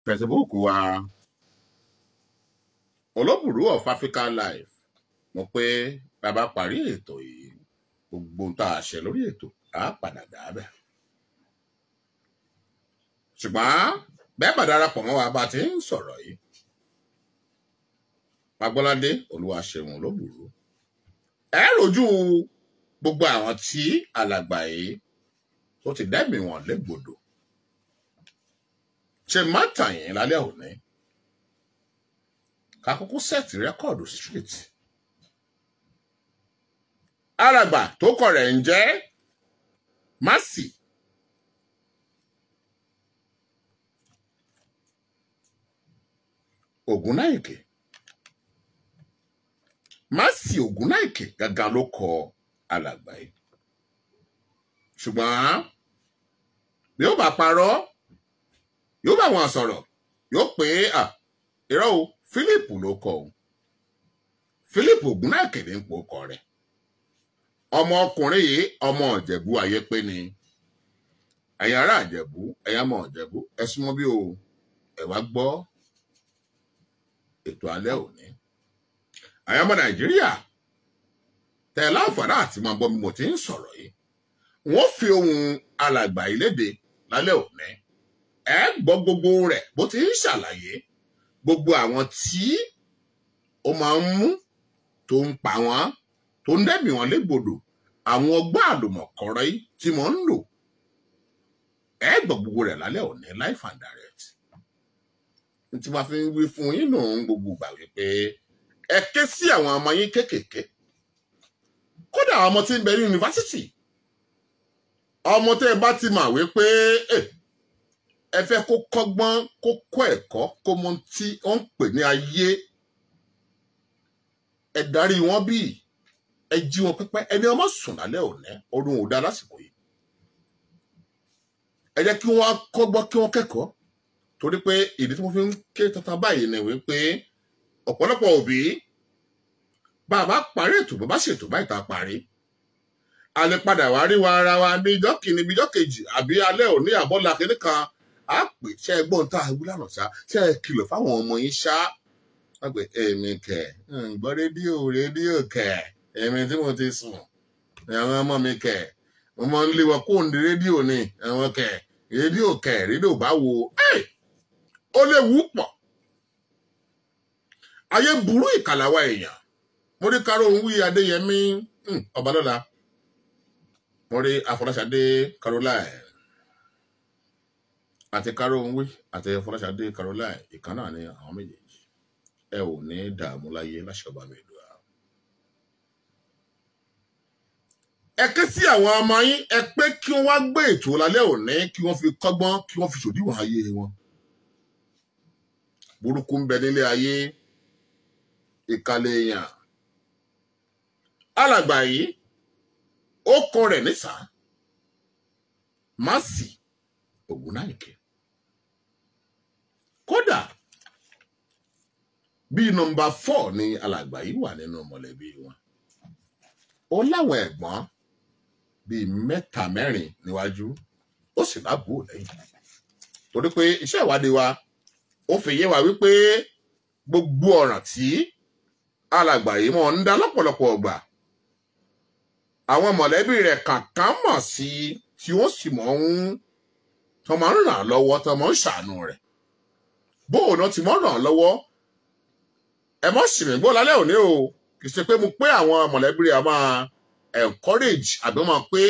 Facebook wa Olóbùrú of Africa Life mo pé bàbá parí ètò yìí gbogbo tá a ṣe lórí ètò á padà dábẹ́ ṣùgbọ́n bẹ́ẹ̀ bá darapọ̀ mọ́ wa bá ti ń sọ̀rọ̀ yìí Agbọ́ládé Olúwaṣeun Olóbùrú ẹ rojú gbogbo àwọn tí alàgbà yìí tó ti dẹ́mi wọn légbodò ṣe má tàn yín lálẹ́ òní kakúkú sẹ́ẹ̀tì rẹ́kọ̀dù street alàgbà tó kọ rẹ̀ ń jẹ́ Mercy Ògúnnáìkè Mercy Ògúnnáìkè gàgà ló kọ alàgbà yìí ṣùgbọ́n bí ó bá parọ́ yóò bá wọn sọ̀rọ̀ yóò pé irọ́ o Philip ló kọ o Philip Ògúnnáìkè ní ipò kọ rẹ̀ ọmọ ọkùnrin yìí ọmọ Ìjẹ̀bú ayé pé ni ẹ̀yin ará Ìjẹ̀bú ẹ̀yin ọmọ Ìjẹ̀bú ẹ súnmọ́ bí o ẹ wá gbọ́ ètò alẹ́ òní ẹ̀yin ọmọ Nàìjíríà tẹ́ láǹfààní àti máa gbọ́ bí mo ti ń sọ̀rọ̀ yìí wọ́n fi ohun alàgbà yìí léde lálẹ́ òní ẹ gbọ́ gbogbo rẹ̀ bó ti ń ṣàlàyé gbogbo àwọn tí ó máa ń mú tó ń pa wọ́n tó ń dẹ́mi wọn légbodò àwọn ọgbọ́n àlùmọ̀kọ́rọ́ yìí tí wọ́n ń lò ẹ gbọ́ gbogbo rẹ̀ lálẹ́ òní live and direct tí wọ́n fi ń wí fún yín nù gbogbo ìgbà wípé ẹ ké sí àwọn ọmọ yín kéékèèké kódà àwọn ọmọ tí ń bẹ ní yunifásitì ọmọ tẹ́ ẹ bá ti mà wípé ẹ fẹ́ kó kọ́gbọ́n kó kọ́ ẹ̀kọ́ kó mọ tí ó ń pè ní ayé ẹ darí wọn bí ẹ jí wọn pẹ́pẹ́ ẹni ọmọ sùn lálẹ́ òní ọdún ò dá lásìkò yìí ẹ jẹ́ kí wọ́n kọ́gbọ́n kí wọ́n kẹ́kọ̀ọ́ torí pé ìdí tí wọ́n fi ń ké tantan báyìí ni wípé ọ̀pọ̀lọpọ̀ òbí bàbá parí ètò bàbá ṣètò báyìí tá a parí a lè padà wá rí wa ara wa bí ijọ́ kìíní bí ijọ́ kejì àbí alẹ́ òní àbọ́là kìíní kan á pè ṣe ẹgbọ́n tá a wí lánàá ṣá ṣe é kìlọ̀ fáwọn ọmọ yín ṣá wọ́n pè èmi kẹ̀ gbọ́ rédíò kẹ̀ èmi tí mo ti sùn àwọn ọmọ mi kẹ̀ mo máa ń lé wọn kó ní rédíò ni àwọn kẹ̀ rédíò bá wo ó léwu pọ̀ ayé burú ìkàlàwà èèyàn mo rí Karo Nwi Adéyẹmí Ọbalọ́lá mo rí Afọláṣadé Caroline àti Karo Nwi àti Afọláṣadé Caroline ìkan náà ni àwọn méjèèjì ẹ ò ní dààmú láyé láṣọba mi ìlú àwọn. ẹ ké sí àwọn ọmọ yín ẹ pé kí wọ́n wá gbé ètò lálẹ́ òní kí wọ́n fi kọ́gbọ́n kí wọ́n fi ṣòdiwọ̀n ayé wọn. burúkú ń bẹ nílé ayé ìkàlẹ̀ èèyàn alàgbà yìí ó kọ rẹ̀ nísà Mercy Ògúnnáìkè kódà bíi nọ́mbà 4 ni alàgbà yìí wà nínú mọ̀lẹ́bí wọn ó láwọn ẹ̀gbọ́n bíi 3-4 níwájú ó sì lábúrò lẹ́yìn torí pé iṣẹ́ ìwádìí wa ó fi yé wa wípé gbogbo ọ̀ràn tí alàgbà yìí mọ̀ ń dá lọ́pọ̀lọpọ̀ ọgbà àwọn mọ̀lẹ́bí rẹ̀ kàkán mọ̀ sí tí wọ́n sì mọ̀ ń tọ́ máa ń ràn án lọ́wọ́ tọ́ máa ń ṣàánú rẹ̀ bóun náà ti mọ̀ ràn án lọ́wọ́ ẹ mọ̀ sì rìn gbọ́ lálẹ́ òní o kì í ṣe pé mo pé àwọn mọ̀lẹ́bí rẹ̀ máa encourage àbí máa pé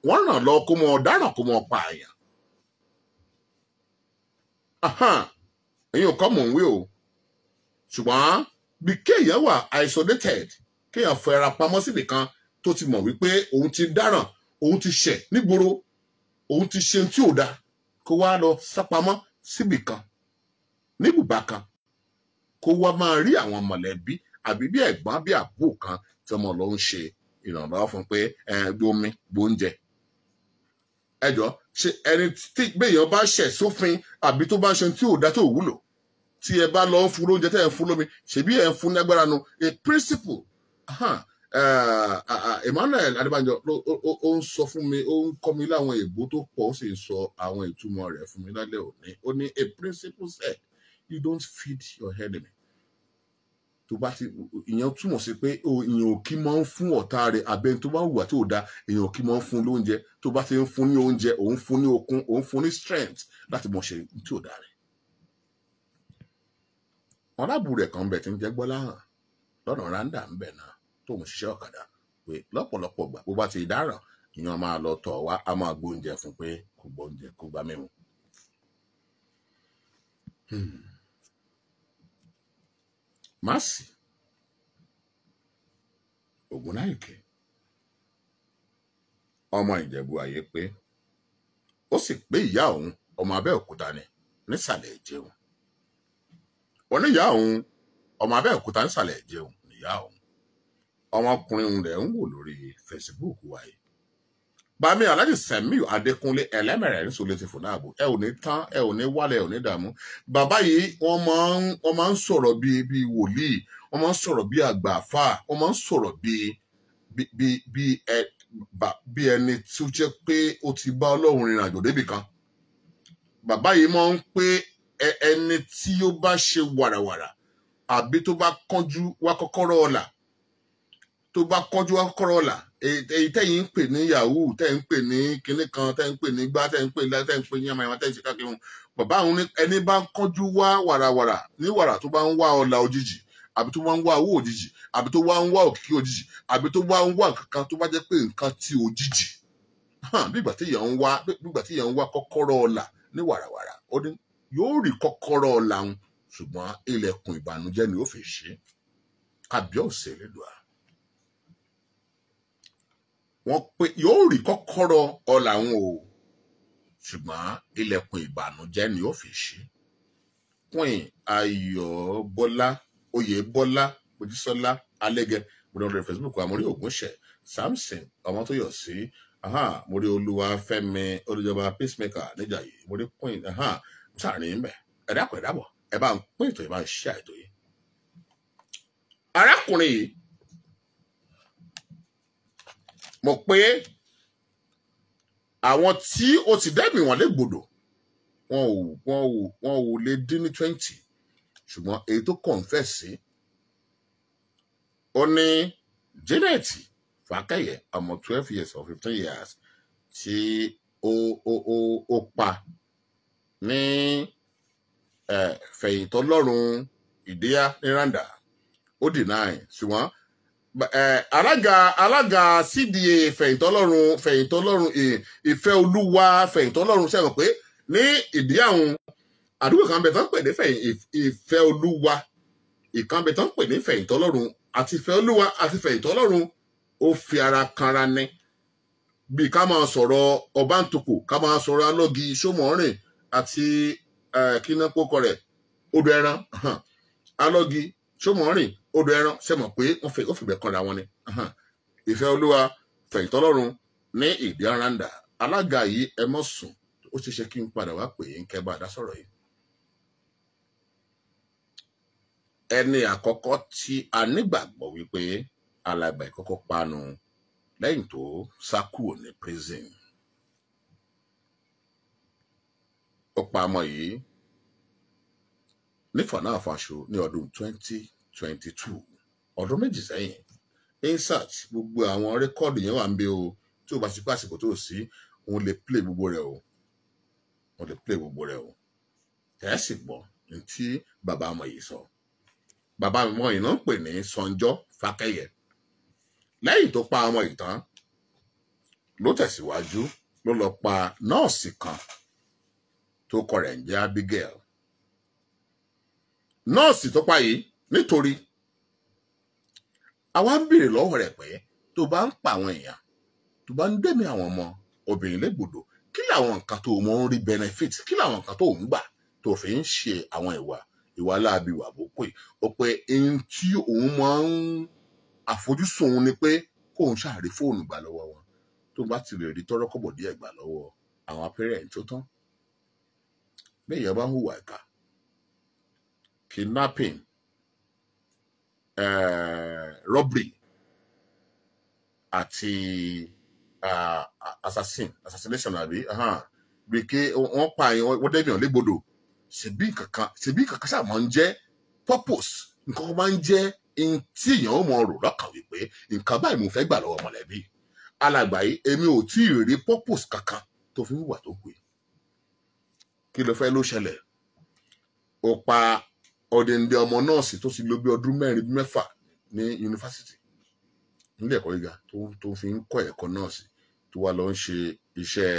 wọ́n ràn lọ kó mọ ọ̀daràn kó mọ pààyàn èyí ò kọ́ mò ń wí o ṣùgbọ́n bí kéèyàn wà isolated kéèyàn fọ ẹra pamọ́ síbì kan tó ti mọ̀ wípé òun ti dáràn òun ti ṣẹ̀ nígboro òun ti ṣe tí ò dáa kó wá lọ sápamọ́ síbì kan níbùbá kan kó wá máa rí àwọn mọ̀lẹ́bí àbí bí ẹ̀gbọ́n bí àbúrò kan tí ọmọ lọ ń ṣe ìrànlọ́wọ́ fún pé gbómi gbóúnjẹ ẹjọ́ ṣe ẹni tí gbèyàn bá ṣẹ̀ sófin àbí tó bá ṣe tí ò dáa tó wúlò tí ẹ bá lọ ń fún lóúnjẹ tẹ́ ẹ ń fún lómi ṣebí ẹ ń fún lágbára nu a principle Emmanuel Adébánjọ ó ń sọ fún mi, ó ń kọ́ mi láwọn ègbó tó pọ̀, ó sì ń sọ àwọn ìtumọ̀ rẹ̀ fún mi lálẹ́ òní. Ó ní a principle said you don't feed your enemy. Tó bá ti ìyẹn túmọ̀ sí pé ìyẹn ò kí máa ń fún ọ̀tá rẹ̀ abẹ́ni tó bá hùwà tí ò da, èèyàn ò kí máa ń fún lóúnjẹ. Tó bá ti ń fún ní oúnjẹ, òun fún ní okun, òun fún ní strength láti mọ̀ ṣe tí ò da rẹ̀. Ọ̀làbù rẹ̀ kan bẹ̀ tí ń jẹ́ Gbọ́láhàn lọ́nà ráńdà ń bẹ̀ náà tó ń ṣiṣẹ́ ọ̀kadà pé lọ́pọ̀lọpọ̀ gbà bó bá ti dáràn ìyẹn máa lọ tọ̀ wá, a máa gbóúnjẹ fún pé kò gbóúnjẹ kó gbá mímu. Màsì Ògúnnáìkè ọmọ Ìjẹ̀bú Ayé pé ó sì pé ìyá òun ọmọ Abẹ́òkúta ni nísàlẹ̀ Ìjẹun. Wọ́n ní ìyá òun ọmọ Abẹ́òkúta nísàlẹ̀ Ìjẹun níyà òun. Ọmọkùnrin rẹ̀ ń wò lórí Facebook wáyé. Bàmí Aláàjì Sẹ̀míù Adékúnlé ẹlẹ́mẹ̀rẹ̀ ní Sólé fún náàbò. Ẹ ò ní tán, ẹ ò ní wálẹ̀, ẹ ò ní dààmú. Bàbá yìí wọ́n máa ń sọ̀rọ̀ bí wòlíì, wọ́n máa ń sọ̀rọ̀ bí àgbà àfáà, wọ́n máa ń sọ̀rọ̀ bí ẹni tí ó jẹ́ pé ó ti bá Ọlọ́run rìnrìn àjò débì kan. Bàbá yìí máa ń pé ẹni tí ó bá ṣe wàràwàrà àbí tó bá kánjú wá kọ́kọ́rọ́ ọ̀la, tó bá kánjú wá kọ́kọ́rọ́ ọ̀la, èyí tẹ́yìn ń pè ní yahoo, tẹ́yìn ń pè ní kinní kan, tẹ́yìn ń pè ní gbá, tẹ́yìn ń pè ní yamayama, tẹ́yìn ń ṣe káàkiri wọn. Bàbá àwọn ní ẹni bá ń kánjú wá wàràwàrà ní wàrà tó bá ń wá ọ̀la òjijì, àbí tó bá ń wá owó òjijì, àbí tó wá ń wá òkìkí òjijì, àbí tó wá ń wá nǹkan tó bá jẹ́ pé nǹkan tí òjijì, nígbà tí èèyàn ń wá kọ́kọ́rọ́ ọ̀la ní wàràwàrà, ó ní yóò rí kọ́kọ́rọ́ ọ̀la ń, ṣùgbọ́n ilẹ̀kùn ìbànújẹ́ ni ó fi ṣe. Kábíyèsí Elédùà. Wọ́n pé yóò rí kọ́kọ́rọ́ ọ̀la ń o, ṣùgbọ́n ilẹ̀kùn ìbànújẹ́ ni ó fi ṣe. Queen Ayọ̀bọ́lá Oyèbọ́lá Mojísọ́lá Alẹ́gẹ mo lọ rẹ Facebook àmórí Ògúnṣẹ̀ Samson Ọmọtóyọ̀sí mo rí Olúwafẹ́mi Olújọba Peacemaker Níjàyè mo rí Queen sáàrin mẹ ẹ dákun ẹ dábọ̀ ẹ bá ń pín ètò, ẹ bá ń ṣe àìtó yìí. Arákùnrin yìí mọ̀ pé àwọn tí ó ti dẹ́mi wọn légbodò wọn ò lè dín ní 20, ṣùgbọ́n èyí tó confess sí ó ní Janet Fákẹ́yẹ ọmọ 12 years or 15 years tí ó pa ní Fẹ̀yìntọ́lọ́run Ìdíyà ní Randa ó deny, ṣùgbọ́n alága CDA Fẹ̀yìntọ́lọ́run Ìfẹ́ Olúwa Fẹ̀yìntọ́lọ́run sẹ́wọ̀n pé ní Ìdíyà òun àdúgbò kan bẹ tán pè ní Ìfẹ́ Olúwa, ìkan bẹ tán pè ní Fẹ̀yìntọ́lọ́run, àti Ìfẹ́ Olúwa àti Fẹ̀yìntọ́lọ́run ó fi ara kanra ní. Bí ká máa sọ̀rọ̀ Ọbántòkò, ká máa sọ̀rọ̀ Alọ́gi Ṣómọ̀ọ́rìn àti kínápókọ rẹ̀ Odò Ẹran, Alọ́gi Ṣómọ̀ọ́rìn Odò Ẹran sẹ́mọ̀ pé ó fìbẹ̀ kanra wọn ni. Ìfẹ́ Olúwa Fẹ̀yìntọ́lọ́run ní Ìdíyà Randa. Alága yìí ẹ mọ̀ sùn, ó ṣeéṣe kí n padà wá pè é ń kẹ́ bá dá sọ̀rọ̀ yìí. Ẹni àkọ́kọ́ tí a nígbàgbọ́ wípé alàgbà ìkọ́kọ́ panu lẹ́yìn tó sá kúrò ní prison. Ó pa ọmọ yìí ní Fọ̀nà-Fàṣọ ní ọdún 2022, ọdún méjì sẹ́yìn. Insert gbogbo àwọn rékọ́ọ̀dù yẹn wà ń bẹ o, tí ó bá ṣe pàṣípò tó sí òun lè play gbogbo rẹ̀ o, ẹ̀ sì gbọ́ ní tí bàbá ọmọ yìí sọ. Bàbá ọmọ yìí náà ń pè ní Sànjọ́ Fákẹ́yẹ. Lẹ́yìn tó pa ọmọ yìí tán ló tẹ̀síwájú, ló lọ pa nọ́ọ̀sì kan tó kọ rẹ̀ ń jẹ́ Abigail. Nọ́ọ̀sì tó pa yìí nítorí àwa ń béèrè lọ́wọ́ rẹ̀ pé tó bá ń pa àwọn èèyàn, tó bá ń dẹ́mi àwọn ọmọ obìnrin légbodò, kí làwọn nǹkan tó mọ̀ ń rí benefit, kí làwọn nǹkan tó ń gbà tó fi ń ṣe àwọn ìwà láabi ìwà àbókò yìí. Ó pé ẹni tí òun máa ń àfojúsùn òun ni pé kóun ṣàrí fóònù gbà lọ́wọ́ wọn, tó bá ti lè rí tọ́rọ́kọ́bọ̀ díẹ̀ gbà lọ́wọ́ àwọn parent tó tán. Bẹ́ẹ̀ yẹn bá ń hùwà ìkà, kidnapping, robbery, àti assassination àbí bí kí wọ́n pa àyàn wọ́n dẹ́bìyàn légbodò ṣebí kankan ṣáà máa ń jẹ́ purpose nǹkan kan máa ń jẹ́ tí èèyàn ó mọ rò lọ́kàn wípé nǹkan báyìí mo fẹ́ gbà lọ́wọ́ mọ̀lẹ́bí alàgbà yìí èmi ò tí ì rí purpose kankan tó fi wà tó pé kí ló fẹ́ ló ṣẹlẹ̀ ó pa ọ̀dẹ̀ǹdẹ̀ ọmọ nọ́ọ̀sì tó ti lò bí ọdún 4-6 ní yunifásitì nílé ẹ̀kọ́ gíga tó fi ń kọ́ ẹ̀kọ́ nọ́ọ̀sì tó wá lọ ń ṣe iṣẹ́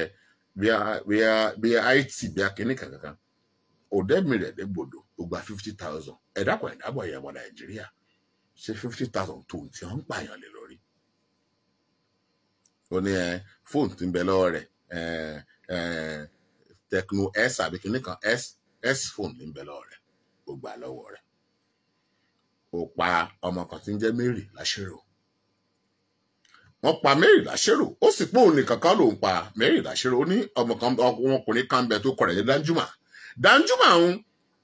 bí IT bí akíní kankan òdẹ́mi rẹ̀ dégbodò ó gba 50,000 ẹ̀dàpọ̀ ẹ̀yà ọmọ Nàìjíríà ṣe 50,000 tó ti ń pààyàn lé lórí ó ní fóònù tí ń bẹ lọ́wọ́ rẹ̀ Tecno S àbí kíní kan S fóònù ní ń bẹ lọ́wọ́ rẹ̀ ó gbà lọ́wọ́ rẹ̀ ó pa ọmọ kan tí ń jẹ́ Mary Lashero wọ́n pa Mary Lashero ó sì pé òun nìkan kan ló ń pa Mary Lashero ó ní ọmọkùnrin kan bẹ tó kọ rẹ̀ ní Danjuma òun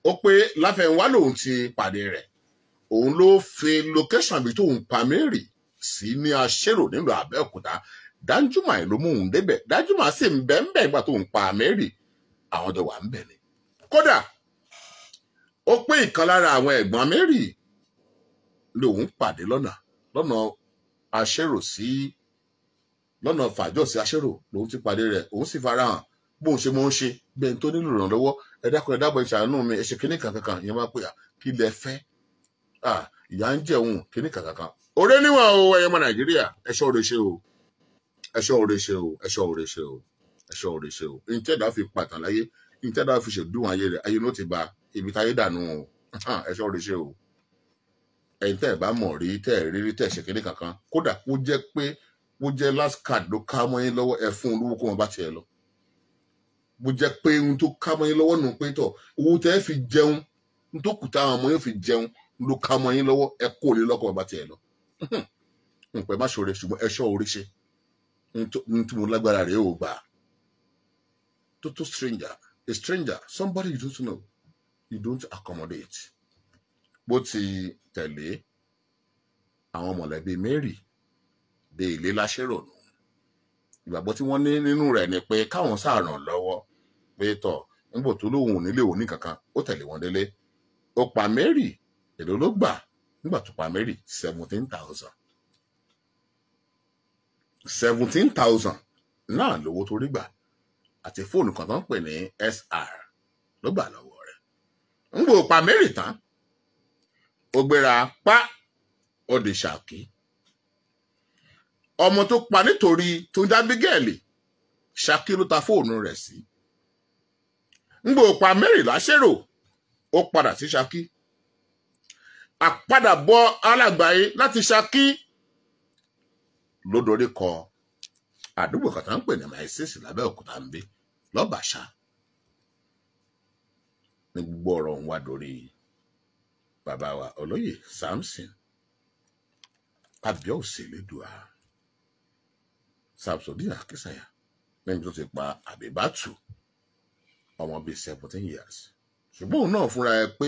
ó pé Láfẹnwá lòun ti pàdé rẹ̀ òun ló fi location bí tóun pa Mary sí ní Ashero nílùú Abẹ́òkúta Danjuma ló mú òun débẹ̀ Danjuma sì ń bẹ nígbà tóun pa Mary àwọn jọ wà ń bẹ ni kódà ó pé ìkan lára àwọn ẹ̀gbọ́n Mary lòun pàdé lọ́nà Ashero sí lọ́nà Fàjọ́ sí Ashero lòun ti pàdé rẹ̀ òun sì farahàn bóun ṣe mọ́ ń ṣe bẹ́ẹ̀ tó nílò ìrànlọ́wọ́ ẹ̀dákùnrin dábọ̀ ìṣàánú mi ẹ̀ṣẹ̀ kíní kankan ìyẹn máa pè kí lẹ fẹ́ ìyá ń jẹun kíní kankan ọ̀rẹ́ níwọ̀n o ẹ̀yẹ ọmọ Nàìjíríà ẹ̀ṣọ́ òre ṣe o ẹ̀ṣọ́ òre ṣe o ẹ̀ṣọ́ òre ṣe o ẹ̀ṣọ́ òre ṣe o ìtẹ́dá fi pàtàn láyé ìtẹ́dá fi ṣèdúnwọ̀n ayé rẹ̀ ayé ló ti ba ibi táyé dànù o ẹ̀ṣọ́ òre ṣe o ẹ̀yin tẹ́ ẹ̀ bá mọ̀ rí tẹ́ ẹ̀ rírí tẹ́ ẹ̀ ṣe kíní kankan kódà kó jẹ́ pé ó jẹ́ last card ló ká mọ́ yín lọ́wọ́ ẹ fún olówó kó wọn bá tiẹ̀ lọ bó jẹ́ pé ohun tó ká mọ́ yín lọ́wọ́ nù pé tọ̀ owó tẹ́ ẹ fi jẹun ohun tó kù táwọn ọmọ yín fi jẹun ló ká mọ́ yín lọ́wọ́ ẹ kó lè lọ́kọ̀ wọn bá tiẹ̀ lọ nǹpẹ́ má ṣoore ṣùgbọ́n ẹ ṣọ́ orí ṣe ní tí mo lágbára rèé ò gbà total stranger a stranger somebody you don't know you don't accommodate bó ti tẹ̀lé àwọn mọ̀lẹ́bí Mary dé ilé Lashero nù ìgbàgbọ́ tí wọ́n ní nínú rẹ̀ ni pé káwọn sáà ràn lọ́wọ́ pé tọ̀ nígbò tó lóhùn nílé òní kankan ó tẹ̀lé wọn délé ó pa Mary èlò ló gbà nígbà tó pa Mary 17,000 náà lówó tó rí gbà àti fóònù kan tó ń pè ní SR ló gbà lọ́wọ́ rẹ̀ nígbò pa Mary tán ó gbéra pa ó di Ṣakí ọmọ tó pa nítorí tó ń jábígẹ́ẹ̀lì Ṣakí ló ta fóònù rẹ̀ sí ńgbò pa Mary Lashero ó padà sí Ṣakí àpadàbọ̀ alàgbáyé láti Ṣakí ló dorí kọ àdúgbò kan tó ń pè ní Maisis l'Abẹ́òkúta ń bí lọ́bàṣá ní gbogbo ọ̀rọ̀ ń wá dorí bàbá wa olóyè Samson Kábíyèsí Elédùà Samsudeen Akínsànyà lẹ́yìn tó ti pa Àbíbátù ọmọ bíi 17 years ṣùgbọ́n òun náà fúnra ẹ pé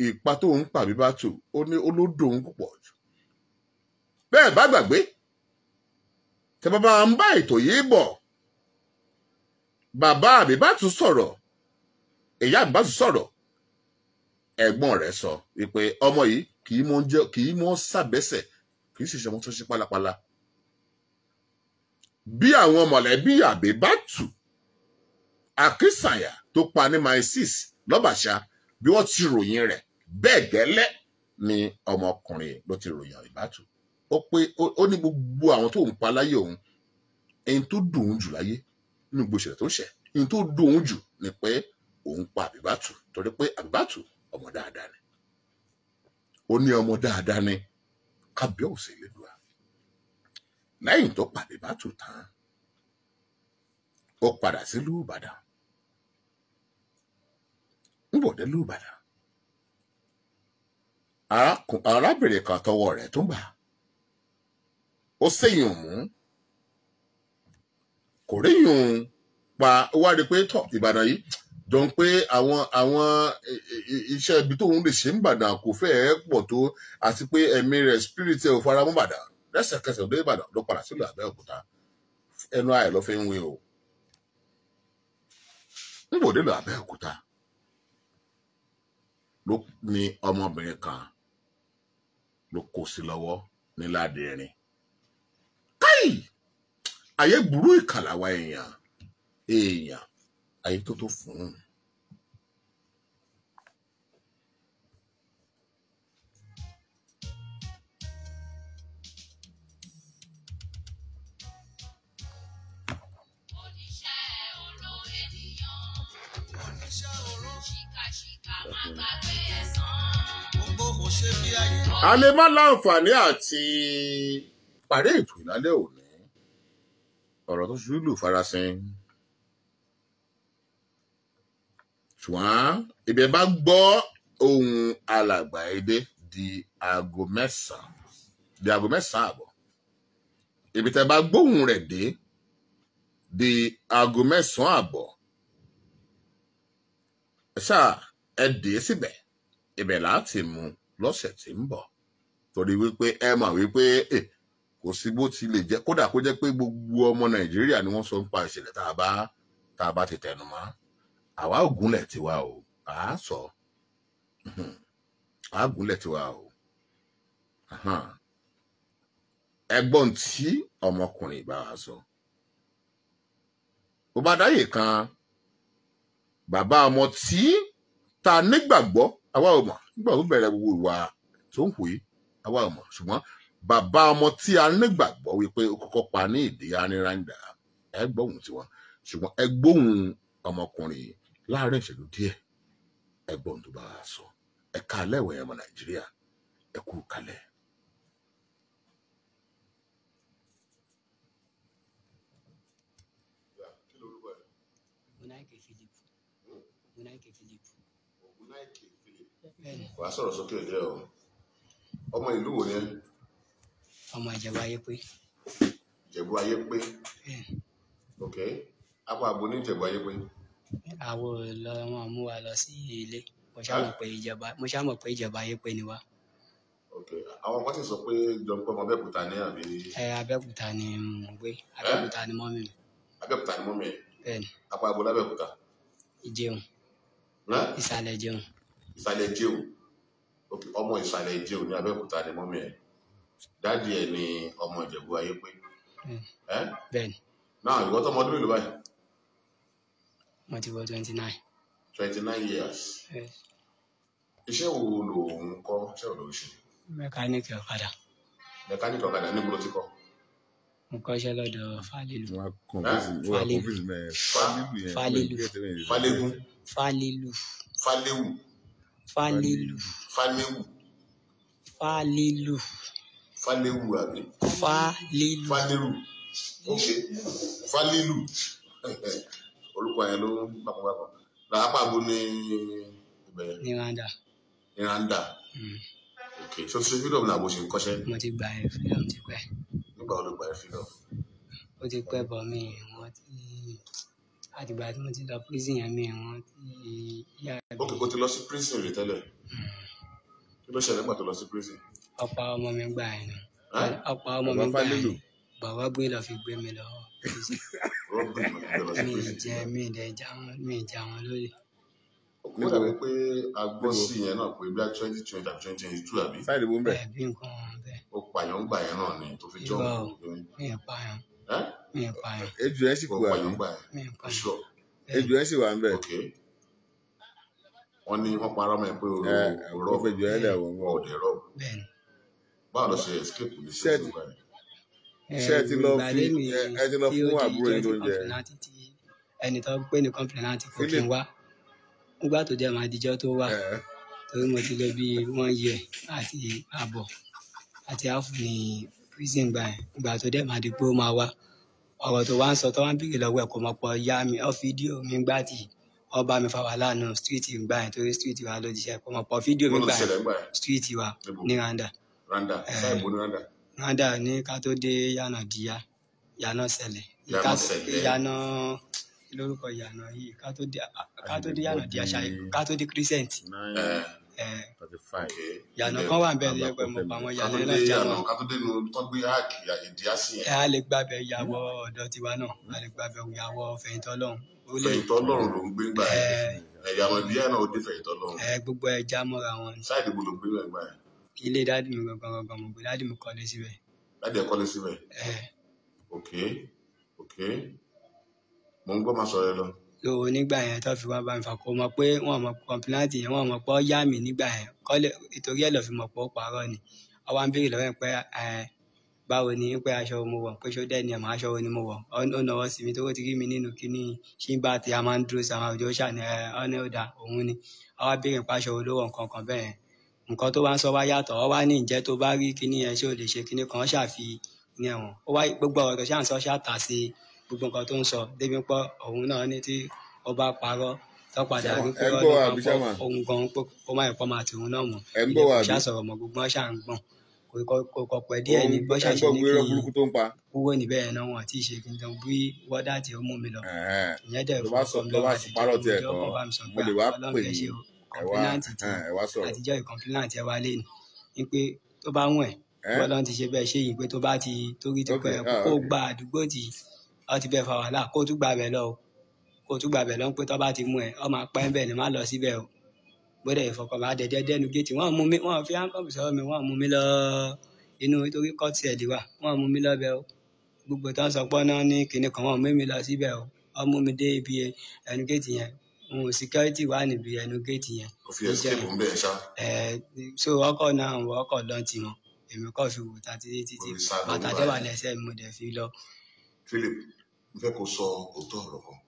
ìpa tó ń pa Àbíbátù ó ní olódò òun púpọ̀ jù bẹ́ẹ̀ bá gbàgbé tẹ bàbá ń bá ètò yìí bọ̀ bàbá Àbíbátù sọ̀rọ̀ ìyá Àbíbátù sọ̀rọ̀ ẹ̀gbọ́n rẹ̀ sọ wípé ọmọ yìí kì í mọ́ sàbẹ́sẹ̀ kì í sì ṣe ọmọ tó ṣe pálapàla bí àwọn mọ̀lẹ́bí Àbíbátù Akínsànyà tó pa ní Maisis lọ́bàṣá bí wọ́n ti ròyìn rẹ̀ bẹ́ẹ̀ gẹ́lẹ́ ni ọmọkùnrin ló ti ròyìn Àbíbátù ó pé ó ní gbogbo àwọn tó ń pa láyé òun ẹni tó dùn ún jù láyé nínú gbogbo ìṣẹ̀lẹ̀ tó ń ṣẹ̀ ẹni tó dùn ún jù ni pé òun pa Àbíbátù torí pé Àbíbátù ọmọ dáadáa ni ó ní ọmọ dáadáa ni Kábíyèsí Elédùà lẹ́yìn tó pa Àbíbátù tán ó padà sílùú Ìbàdàn níbòdé lùú Ìbàdàn arábìnrin kan tọwọ́ rẹ̀ tó ń bà ó sẹ́yìn òmù kò ríyùn pa ó wá rí pé tọ̀ Ìbàdàn yìí jọ ń pé àwọn iṣẹ́ ibi tóun lè ṣe ń Ìbàdàn kò fẹ́ẹ́ pọ̀ tó àti pé ẹ̀mí rẹ̀ spirit ẹ̀ ò fara mọ́ Ìbàdàn lẹ́sẹ̀kẹsẹ̀ dé Ìbàdàn ló padà sílùú Abẹ́òkúta ẹnu ayé ló fi ń wé o níbo dé lọ Abẹ́òkúta ló ní ọmọbìnrin kan ló kó sí lọ́wọ́ ní Ládẹrin káì ayé burú ìkàlàwà èèyàn ayé tó fún un. A lè má láǹfààní àti parí ètò ìlálẹ́ òní ọ̀rọ̀ tó ṣubú lù farasin ṣùgbọ́n ibẹ̀ bá gbọ́ ohun alàgbà Èdè di aago 9 àbọ̀ ibi tẹ́ bá gbóhùn rẹ̀ dé di aago 9 àbọ̀ ẹ dé síbẹ̀ ibẹ̀ láti mú lọ́sẹ̀ tí ń bọ̀ torí wípé ẹ mọ̀ wípé kò sí bó ti lè jẹ́ kódà kó jẹ́ pé gbogbo ọmọ Nàìjíríà ni wọ́n sọ nípa ìṣẹ̀lẹ̀ tá a bá ti tẹnu mọ́ àwa ògúnlẹ̀ tiwa o sọ àgúnlẹ̀ tiwa o ẹgbọ́n tí ọmọkùnrin bá wa sọ bó bá dáyè kan bàbá ọmọ tí ta nígbàgbọ́ àwa ò mọ̀ nígbà tó bẹ̀rẹ̀ gbogbo ìwà tó ń hù yìí àwa ò mọ̀ ṣùgbọ́n bàbá ọmọ tí a nígbàgbọ́ wípé ó kọ́kọ́ pa ní ìdí Aníràndà ẹ gbóhùn tiwọn ṣùgbọ́n ẹ gbóhùn ọmọkùnrin láàárín ìṣẹ́jú díẹ̀ ẹ gbóhùn tó bá wa sọ ẹ káalẹ́ ìwẹ̀ ọmọ Nàìjíríà ẹ kú kalẹ̀. Wàá sọ̀rọ̀ sókè díẹ̀ o. Ọmọ ìlú wo ni ẹ? Ọmọ Ìjẹ̀bú Ayépé. Ìjẹ̀bú Ayépé. Ok. Apá àbò ní Ìjẹ̀bú Ayépé. Àwo lọ wọn mú wa lọ sí ilé. Mo ṣá mọ̀ pé Ìjẹ̀bú Ayépé ni wá. Ok. Àwọn kan ti sọ pé jọ̀ǹpọ̀ ọmọ Abẹ́òkúta ní àbí. Abẹ́òkúta ni mo gbé. Abẹ́òkúta ni mọ́mì mi. Abẹ́òkúta ni mọ́mì ẹ̀. Bẹ́ẹ̀ni. Apá àbò lábẹ́òkúta. Ìjẹun. Ìsàlẹ̀ Ìjẹun. Ìsàlẹ̀ Ìjẹun. Ok. Ọmọ Ìsàlẹ̀ Ìjẹun ní Abẹ́òkúta ni mọ́mì ẹ̀. Dáàdì ẹ̀ ni ọmọ Ìjẹ̀bú Ayépé. Bẹ́ẹ̀ni. Náà ìwọ tó ọmọdún mélòó báyìí? Mo ti wọ 29. 29 years. Iṣẹ́ wo lò ń kọ́? Iṣẹ́ wo lò ń ṣe? Mẹkáníìkì ọ̀kadà. Mẹkáníìkì ọ̀kadà níbo ló ti kọ́? Mo kọ́ṣẹ́ lọ́dọ̀ Fálílù. Fálílù àbí? Fálílù. Ok. Fálílù. Orúkọ yẹn ló ń pàpàpàpà. Làápà bó ní ìbẹ̀rẹ̀? Ní Randa. Ok. So ṣe freedom náà bó ṣe ń kọ́ṣẹ́? Mo ti gba ẹ̀ freedom ti pẹ́. Nígbà wo ló gba ẹ̀ freedom? Ó ti pẹ́ bọ̀ mí wọ́n ti àtìgbà tí mo ti lọ prison yẹn mi wọ́n ti yá. Ok, kò ti lọ sí prison rí tẹ́lẹ̀. Kí ló ṣẹlẹ̀ nígbà tó lọ sí prison? Ọ̀pá ọmọ mi gbà ẹ̀ nù. Ọ̀pá ọmọ mi gbà ẹ̀ nù. Bàbá gbé lọ fi gbé mi lọ. Mi ìjà wọn lóye. Nígbà wípé a gbọ́ sí yẹn náà pé bí i 2020 àti 2022 àbí? Bẹ́ẹ̀ bí nǹkan bẹ́ẹ̀. Ó pààyàn ń gbà yẹn náà ni tó fi jọ́ mi ì pààyàn. Ejò ẹ sì kú àbí? Ejò ẹ sì wà ń bẹ̀. Wọ́n ní wọ́n parọ́ mọ́ ẹ pé òrò ọ̀dẹ̀ rọ̀. Báwo ló ṣe escape ní ṣẹ́ẹ̀tì báyìí? Ṣé ẹ ti lọ fún àbúrò yìí lóúnjẹ? Ẹni tó pé ní kọ́ńpìlẹ́nàtì kò kí n wá. Nígbà tó jẹ́ máa dijọ́ tó wà. Torí mo ti lọ bí 1 year àti àbọ̀ àti àfù ní prison gbà yẹn. Ìgbà tó dẹ̀ máa di pé ó máa wá. Ọ̀rọ̀ tó wá ń sọ tó wá ń bèèrè lọ́wọ́ ẹ̀ kò mọ̀ pọ̀ yá mi ọ́ fídíò mi gbà tí ọba mi fa wà láàánú street gbà yẹn torí street wa ló jíṣẹ́ kò mọ̀ pọ̀ fídíò mi gbà yẹn street wa ní Randa. Randa ní ká tó dé Yànà Díyà Yànà Sẹ̀lẹ̀ Yànà lórúkọ Yànà yìí ká tó dé Yànà Díyà ṣáà ká tó dé Crescent ìyànà kan wà bẹ́ẹ̀ lẹ́yìn pé mo pa àwọn ìyànà náà jámọ́. ká tó dénú tó gbé háàkì ìdí á sí yẹn. a lè gbàbẹ̀ ìyàwó ọ̀dọ̀ tiwa náà a lè gbàbẹ̀ ìyàwó Fẹ̀yìntọ́lọ́run. Fẹ̀yìntọ́lọ́run ló ń gbé gbà yẹn ìyàwó ìdí ẹ̀ náà ó dé Fẹ̀yìntọ́lọ́run. gbogbo ẹ̀ já mọ́ra wọn. sáìdì gbogbo ló gbé gbà yẹn. ilé dádì mi gangan mo gbé dádì mi kọ́lé síbẹ̀. dádì ẹ̀ kọ́lé síbẹ̀. ok mo ń gbọ́ máa sọ̀rọ̀ ẹ lọ. lówó nígbà yẹn tó fi wá bá mi fà kó mọ̀ pé wọ́n mọ̀ kọ̀ǹpìláǹtì yẹn wọ́n mọ̀ pé ó yá mi nígbà yẹn kọ́lé ìtorí ẹ̀ lọ fi mọ̀ pé ó parọ́ ni ọwọ́ à ń béèrè lọ́wọ́ ẹ̀ pé báwo ni pé aṣọ wo mo wọ̀ pé ṣó dẹ́ni ẹ̀mọ́ aṣọ wo ni mo wọ̀ ó náwó sí mi tó ti rí mi nínú kíní ṣíńbà tí a máa ń dúró sí àwọn àwùjọ ṣàní ọ̀nà ọ̀dà òun ni ọwọ́ béèrè pé aṣọ wo ló wọ̀ nǹkan kan bẹ́ẹ̀ nǹkan tó bá ń sọ wá yàtọ̀ ọ wá ní ìjẹ́ tó bá rí kíní yẹn ṣé ò lè ṣe kíní kan ṣàfi ní ẹ̀wọ̀n ó wá gbogbo ọ̀rọ̀ tó ṣàǹsọ ṣàtà sí gbogbo nǹkan tó ń sọ débi pọ̀ òun náà ní tí ó bá parọ́ tó padà rí pé òun gan pé ó má ìpọ́ máa tòun náà mọ̀ ilé kò ṣàṣọ̀rọ̀ mọ̀ gbogbo ṣà ń gbọ̀n kò pẹ́ díẹ̀ ní bọ́ ṣàṣẹ ní kí kúrò níbẹ̀ yẹn náà wọ́n ti ṣe kí n tán bí wọ́dà tí ó mú mi lọ ìyẹn dẹ̀ fún ọkọ̀ mi lọ́wọ́ àtijọ́ ọkọ̀ bá mi sọ pé ọlọ́run fẹ́ ṣe kọ̀ǹpínàǹtì tí àtijọ́ ìkọ̀ǹpínàǹtì ẹ wá lé ní pé tó bá wọ̀n ẹ̀ ọlọ́run ti ṣe bẹ́ẹ̀ ṣe yìí pé tó bá ti torí ti pẹ́ kó gba àdúgbò tí ọ ti bẹ́ẹ̀ fa wàhálà kó tún gbà bẹ́ẹ̀ lọ kó tún gbà bẹ́ẹ̀ lọ pé tó bá ti mú ẹ ọ máa pẹ́ bẹ́ẹ̀ ni má lọ síbẹ̀ o gbọ́dọ̀ ìfọkànbá dẹ̀dẹ̀ dẹ́nu géètì wọ́n mú mi wọ́n fi áńkọ́ọ̀bù sọ̀rọ̀ mi wọ́n mú mi lọ inú nítorí kọ́ọ̀tì ẹ̀ lè wà wọ́n mú mi lọ bẹ́ẹ̀ o gbogbo tó ń sọ pé náà ní kinní kan wọ́n mú mi lọ síbẹ̀ o wọ́n mú mi dé ibi ẹnu géètì yẹn òun security wà níbi ẹnu géètì yẹn. ó fi escape ń bẹ́ẹ̀ ṣá. so ọkọ̀ náà ọkọ̀ lọ́n ti wọn èmi kọ́ fi wò tá títí bàtà dẹ́wà lẹ́sẹ̀ mo dẹ̀ fi lọ. Philip n fẹ́ kó sọ òótọ́ ọ̀rọ̀ kan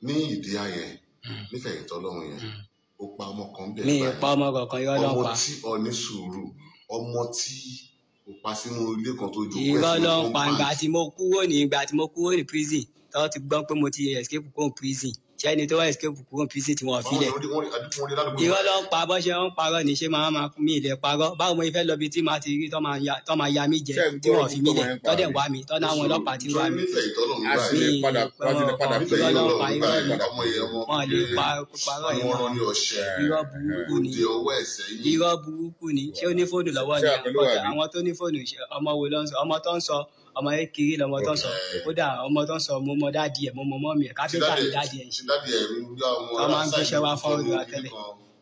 ní ìdí ayẹ nífẹ̀ẹ́ Fẹ̀yìntọ́lọ́run yẹn ó pa ọmọ kan bẹ́ẹ̀ mi ì pa ọmọ kankan irọ́ ló ń pa ọmọ tí ọ ní sùúrù ọmọ tí ó pa sínú ilé kan tó jókòó irọ́ ló ń pa ìgbà tí mo kúrò ní prison tó ti gbọ́ pé mo ti escape kúrò prison ṣé ẹni tó wá escape kúrò prison tí wọ́n fi lẹ̀ irọ́ ló ń pa bọ́ ṣe ń parọ́ ní ṣé máa mi ilẹ̀ parọ́ báwo mo fẹ́ lọ bí tí màá ti rí tó máa ya mí jẹ tí wọ́n fi mí lẹ̀ tó dẹ̀ wá mi tó náà àwọn ọlọ́pàá ti wá mi irọ́ ló ń pa irọ́ ni wọ́n lè parọ́ yẹn irọ́ burúkú ni ṣé ó ní fóònù lọ́wọ́ ni àwọn tó ní fóònù ọmọ wo ló ń sọ ọmọ tó ń sọ ọmọ ekiri lọmọ tó ń sọ kódà ọmọ tó ń sọ mo mọ dáàdi ẹ mo mọ mọmì ẹ kápẹ́ntà ni dáàdi ẹ ṣe ọmọ ń gbéṣẹ́ wá fún ọdún àtẹlẹ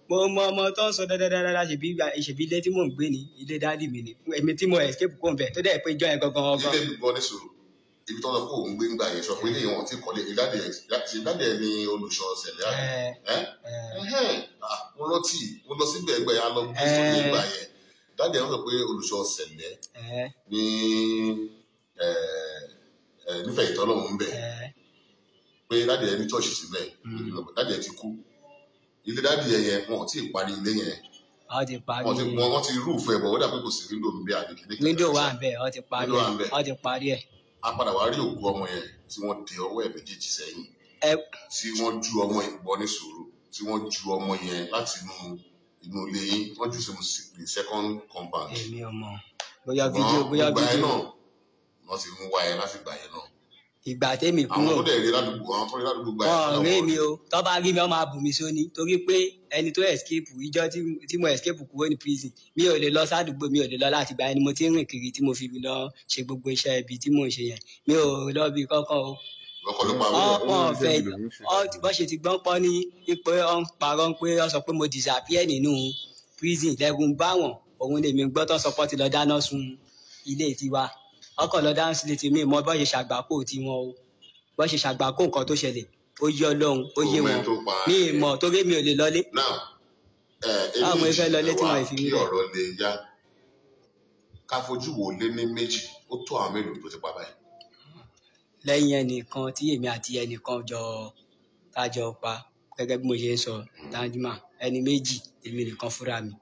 mo mọ ọmọ tó ń sọ dáadáa ṣèbí ilé tí mò ń gbé ní ilé dáàdi mi ni èmi tí mo escape kó n bẹ tó dẹ̀ pé jọ yẹn gangan ọgán. ilé mi gbọ́ ní sòrò ibi tó lọ kó òun gbé ń gbà yẹn sọ pé ilé wọn ti kọ́lé ìdádì ẹ ní olùṣọ́ ṣẹlẹ̀ mo rántí mo lọ síbẹ̀ ẹgbẹ́ yẹn lọ gbé sókè ìgbà yẹn dáàdi ẹ wọ́n sọ pé olùṣọ́ ṣẹlẹ̀ ní nífẹ̀ẹ́ Ìtọ́lọ́run ń bẹ̀ pé dáàdì ẹ ní chọ́ọ̀ṣì síbẹ̀ dáàdì ẹ ti kú ilé dáàdì ẹ yẹn wọn ò tí ì parí ilé yẹn wọ́n ti rúùfù ẹ̀ bọ̀ wọ́n dà pé kò sí wíńdò ń bẹ àbíkí ní kíkẹ́ wíńdò wà ń bẹ wọ́n ti parí ẹ̀. a padà wá rí òkú ọmọ yẹn tí wọ́n de ọwọ́ ẹ̀ méjèèjì sẹ́yìn tí wọ́n ju ọmọ yẹn bọ́ ní sùúrù tí wọ́n ju ọmọ yẹn láti inú ilé yín wọ́n jù sínú the second compound. èmi ọmọ bóyá fídíò wọ́n ti mú wá ẹ láti gbà yẹn náà. ìgbà tẹ́mi kúrò àwọn tó dẹ̀ rí ládùúgbò àwọn tó rí ládùúgbò gbà yẹn. ọ̀rẹ́ mi o tó bá rí mi wọ́n máa bù mí sóní torí pé ẹni tó escape ìjọ tí mo escape kúrò ní prison mi ò lè lọ sádùúgbò mi ò lè lọ láti gbà ẹni mo ti ń rìn kiri tí mo fi lọ ṣe gbogbo iṣẹ́ ibi tí mò ń ṣe yẹn mi ò lọ bí kankan o. wọ́n fẹ́ bọ́ ṣe ti gbọ́n pọ́ ní ipò ọ̀n parọ́ pé wọ́n sọ pé mo disappear nínú prison lẹ́gùn báwọn òun lèmi gbọ́ tó sọ pé ti lọ dáná sun ilé tiwa ọkọ̀ lọ dáhùn sílé tèmi mọ bọ́ ṣe ṣàgbákò tiwọn o bọ́ ṣe ṣàgbákò nǹkan tó ṣẹlẹ̀ ó yé Ọlọ́run ó yé wọn ní ìmọ̀ torí mi ò lè lọlé. báwo mo fẹ́ lọlé tí wọ́n fi mí lẹ̀. ọ̀rọ̀ lè yá ká fojú wo lé ní méjì ó tó àwọn mélòó tó ti pa báyìí. lẹ́yìn ẹnìkan tí èmi àti ẹnìkan tájọ pa gẹ́gẹ́ bí mo ṣe ń sọ Danjuma ẹni méjì èmi nìkan fúnra mi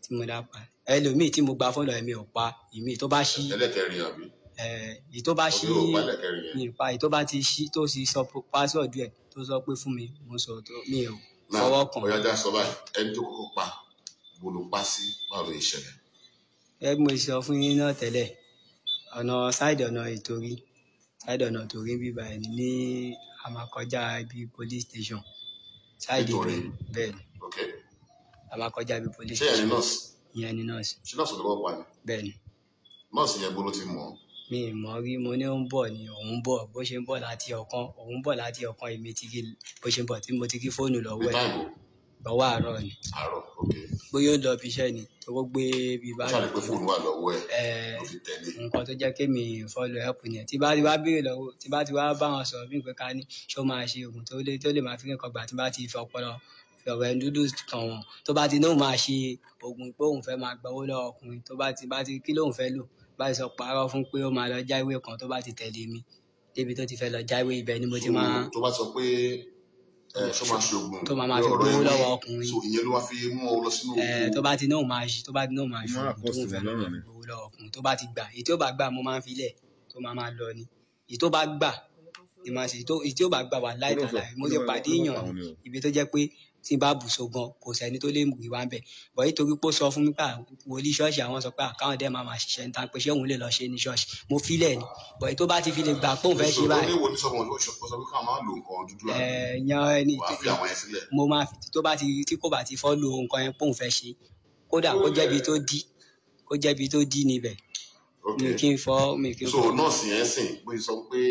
tí mo dá pa ẹlòmíì tí mo gba fọ́nà ẹ̀mí ò pa ìmí tó bá ṣí ẹlẹ́kẹrin àbí èyí tó bá ṣí nípa èyí tó bá ti ṣí tó sì sọ pásọ̀dù ẹ̀ tó sọ pé fún mi mo sọ tó mi ò fọwọ́ kàn. ọ̀yájà sọ báyìí ẹni tó kọ́kọ́ pa mo ló pa sí báwo ló ṣẹlẹ̀. ẹ bí mo sọ fún yín náà tẹ́lẹ̀ ọ̀nà sáìdì ọ̀nà ìtòrí bíbá ẹ̀ ní àmàkọjá ibi police station sáìdì bẹ́ẹ̀ ni. a máa kọjá bí police ṣé ẹni station. nọ́ọ̀sì Ìyẹn ni nọ́ọ̀sì. ṣé nọ́ọ̀sì ló wọ́n pa ni Bẹ́ẹ̀ ni. nọ́ọ̀sì yẹn bó ló ti mọ̀ ọ́ Mi ì mọ̀ rí, mo ní ó ń bọ̀ ni òun ń bọ̀ bó ṣe ń bọ̀ láti ọ̀kan òun ń bọ̀ láti ọ̀kan èmi ti rí bó ṣe ń bọ̀ tí mo ti rí fóònù ní lọ́wọ́ ẹ̀ táìmù lọ́wọ́ àárọ̀ ni àárọ̀ ok bóyá ó lọ bí iṣẹ́ ni tó gbé bí ó bá ṣàlè pé fóònù wà lọ́wọ́ ẹ̀ ẹ̀ ló fi tẹ̀lé nǹkan tó jẹ́ kémi follow help nìyẹn tí bá ti wá béèrè lọ́wọ́ tí bá ti wá bá wọn sọ̀rọ̀ bí pé ká ní ṣó máa ṣe oògùn tó lè máa fi nǹkan gbà tí bá ti fi ọpọlọ fi ọ̀rọ̀ ẹnu dúdú kàn wọ́n tó bá ti ní òun máa ṣe oògùn pé òun fẹ́ máa gbowó lọ́wọ́ ọkùnrin tó bá ti kí lóun fẹ́ lò bá ti sọ pààrọ̀ fún pé ó máa lọ jáwé kan tó bá ti tẹ̀lé mi débi tó ti fẹ́ lọ jáwé ibẹ̀ ni mo ti máa tó bá sọ pé ṣó máa ṣe oògùn tó máa fi gbowó lọ́wọ́ ọkùnrin so ìyẹn ló wá fi mú ọ lọ sínú tó bá ti ní òun máa ṣe tó bá ti ní òun máa ṣe Máa oògùn tó òun fẹ́ lọ lọ́rùn ni. gbowó lọ́wọ́ ọkùnrin tó bá ti gbà èyí tí ó bá gbà mo máa ń filẹ̀ tó máa lọ ni èyí tó bá gbà ni màá ṣe èyí tí ó bá gbà wà láìtàlà mo ti pàdé èèyàn ibi tó jẹ́ pé tí n bá bù so gan kò sẹ́ni tó lè mú ìwà ń bẹ̀ bọ̀ nítorí pé ó sọ fún mi pé wòlíì ṣọ́ọ̀ṣì àwọn sọ pé àkáwọn dẹ́ máa ṣiṣẹ́ ń ta pé ṣé òun lè lọ ṣe ní ṣọ́ọ̀ṣì mo filẹ̀ ni bọ̀ èyí tó bá ti fi lè gbà pé òun fẹ́ ṣe báyìí oníwo ní sọmọ ló sọ pé káwọn máa lo nǹkan dúdú yan ẹni wàá fi àwọn yẹn sílẹ̀ mo máa tó bá ti tí kò bá ti fọ́ lo nǹkan yẹn pé òun fẹ́ ṣe kódà kó jẹ́bi tó dí níbẹ̀ ok mi kì í fọ́ mi kì í so fọ́ nọ́ọ̀sì yẹn sìn pé sọ pé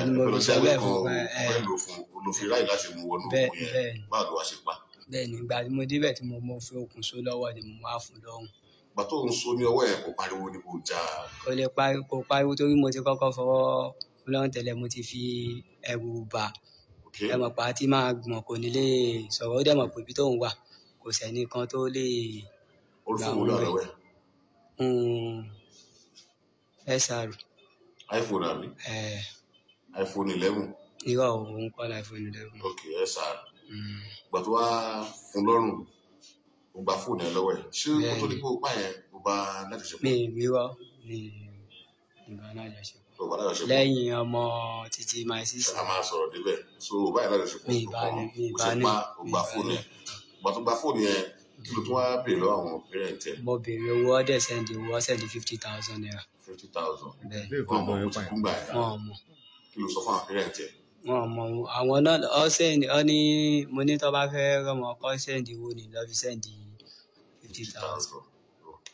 ni mo fi sọ bẹ́ẹ̀ fún fẹ́ lò fún olùfi ráì láti mú wọnú bẹ́ẹ̀ òkú yẹn bẹ́ẹ̀ báwo ló wá ṣe pa bẹ́ẹ̀ ni ìgbà tí mo débẹ̀ tí mo fi okùn so lọ́wọ́ ni mo wá fún lọ́rùn ìgbà tó ń so ní ọwọ́ ẹ̀ kò pariwo ní kò já kò pariwo torí mo ti kọ́kọ́ fọwọ́ lọ́rùn tẹ́lẹ̀ mo ti fi ẹ̀rù bà ok ẹ mọ̀ pa tí máa gbọ̀n kò ní lè sọ̀rọ̀ ó dẹ̀ mọ̀ pé ibi tóun wà kò sẹ́ni kan tó lè olùfowó lọ rẹ̀ SR iPhone àbí iPhone 11 irọ́ òun kọ́ láì fún mi lẹ́rù. ok SR ìgbà tó wá fún lọ́rùn ó gba fóònù ẹ lọ́wọ́ ẹ̀ ṣé kó tó di pé ó pa yẹn ó bá lájọṣepọ̀ mi ìrọ́ mi ìgbà náà jọ ṣe ó bá lájọṣepọ̀ lẹ́yìn ọmọ títí my sister a máa sọ̀rọ̀ débẹ̀ so báyìí lájọṣepọ̀ mi ìbá ní ó ṣe pa ó gba fóònù ẹ̀ ìgbà tó gba fóònù yẹn kí ló tún wá béèrè lọ́wọ́ àwọn parent ẹ̀ mo béèrè owó ọdẹ sẹ́ndì owó ọ̀sẹ̀ndì 50,000 naira 50,000 bẹ́ẹ̀ Ilé ìkọ́ ọmọ yẹn ti pààyàn. kú gbà ẹ̀ wọn ò mọ̀ kí ló sọ fún àwọn parent ẹ̀ wọn ò mọ̀ àwọn náà ọ̀sẹ̀ndì ọ ní mo ní tó bá fẹ́ rọmọ ọkọ sẹ́ndì owó ni lọ́ fi sẹ́ndì 50,000 ok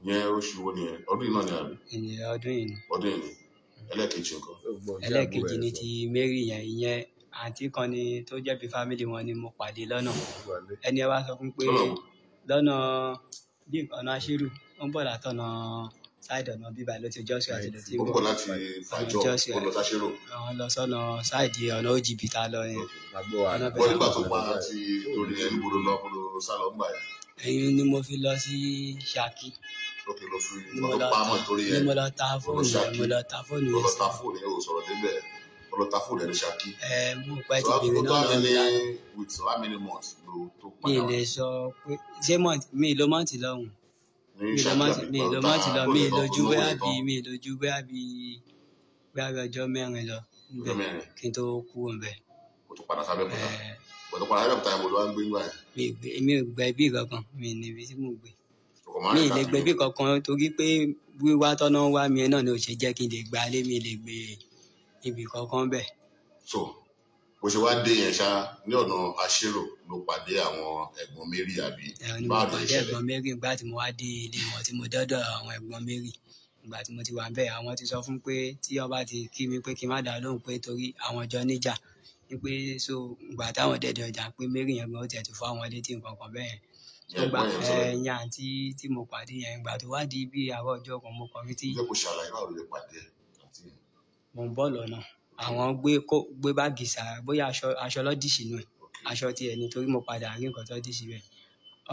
yẹn oṣù wo ni ẹ ọdún yìí náà ni àbí ìyẹn ọdún yìí ni ọdún yìí ni ẹlẹ́ẹ̀kejì nǹkan ẹlẹ́ẹ̀kejì ni ti Mary yẹn ìyẹn àǹtí kan ni tó jẹ́ bí fámìlì wọn ni mo pàdé lọ́nà ẹni ẹ wá sọ fún pé lọ́nà bí ọ̀nà aṣírù ó ń bọ̀ látọ̀nà sáìdì ọ̀nà bíbá ló ti jọ́sí àti ló ti ó ń bọ̀ láti fàjọ ó lọ sáṣẹ́rò àwọn lọ sọ́nà sáìdì ọ̀nà OGB tá a lọ yẹn ọ̀nà wọ́n nígbà tó pa ti torí ẹni gbọdọ̀ lọ kó lọ sá lọ gbà ẹ̀ ẹ̀yìn ni mo fi lọ sí Ṣakí ok lọ fi ni ìgbà tó pa á mọ̀ torí ni ẹ̀ mo lọ ta fóònù yẹn mo lọ ta fóònù lọ yẹn ta fóònù ẹ̀ ò sọ̀rọ̀ débẹ̀ lọ ta fóònù ẹ̀ ní Ṣakí mo pẹ́ ti so bèrè how náà many lọ́nà with how many months ló tó mi padà lè sọ pé ṣé mọ̀tì mi ló mọ̀tì lọ́hùn ní mi ló Ṣakí mọ̀tì àbí mi ló ta mọ̀tì lọ mi lórí lójú ìtàn bóyá olówó bí ìtàn mi lójú bóyá bí ọjọ́ mẹ́rin lọ ọjọ́ níbẹ̀ mẹ́rin kí n tó kú ńbẹ̀ ó tún padà sábẹ́kúta gbọ̀dọ̀ padà sábẹ́kúta yẹn mo lọ wá ń gbé ńgbà yẹn mi ò gbẹ bí kankan mi níbi tí mo gbé ọkọ̀ máa mi ń ì lè gbẹ bí kankan torí pé wíwá tọ́nà wá mi náà ni ò ṣe jẹ́ kí n lè gba lé mi lè gbé ibì kankan bẹ̀. so bó ṣe wá dé yẹn ṣá ní ọ̀nà aṣérò ló pàdé àwọn ẹ̀gbọ́n Mary àbí ẹ̀rọ ni mo báwo ló pàdé ṣẹlẹ̀ ẹ̀gbọ́n Mary nígbà tí mo wá dé ilé wọn tí mo dọ́dọ̀ àwọn ẹ̀gbọ́n Mary ìgbà tí mo ti wà bẹ́ẹ̀ àwọn ti sọ fún pé tí ọba ti kí mi pé kí n má dá lóhùn pé torí àwọn jọ níjà ní pé so ìgbà táwọn dẹ̀dẹ̀ ọjà pé Mary yẹn gan ó tiẹ̀ tó fún àwọn létí nǹkan kan bẹ́ẹ̀ yẹn gbọ́n yẹn sọ̀rọ̀ ẹ̀yìn àǹtí tí mo pàdé yẹn ìgbà tó wá di bí àárọ̀ ọjọ́ kan mo kọrí tí jẹ́ kó ṣàlàyé báwo ló lè pàdé ẹ̀ àti mo ń bọ̀ lọ́nà àwọn gbé báàgì sára bóyá aṣọ lọ́dì sínú ẹ̀ aṣọ tiẹ̀ nítorí mo padà rí nǹkan tó dì síbẹ̀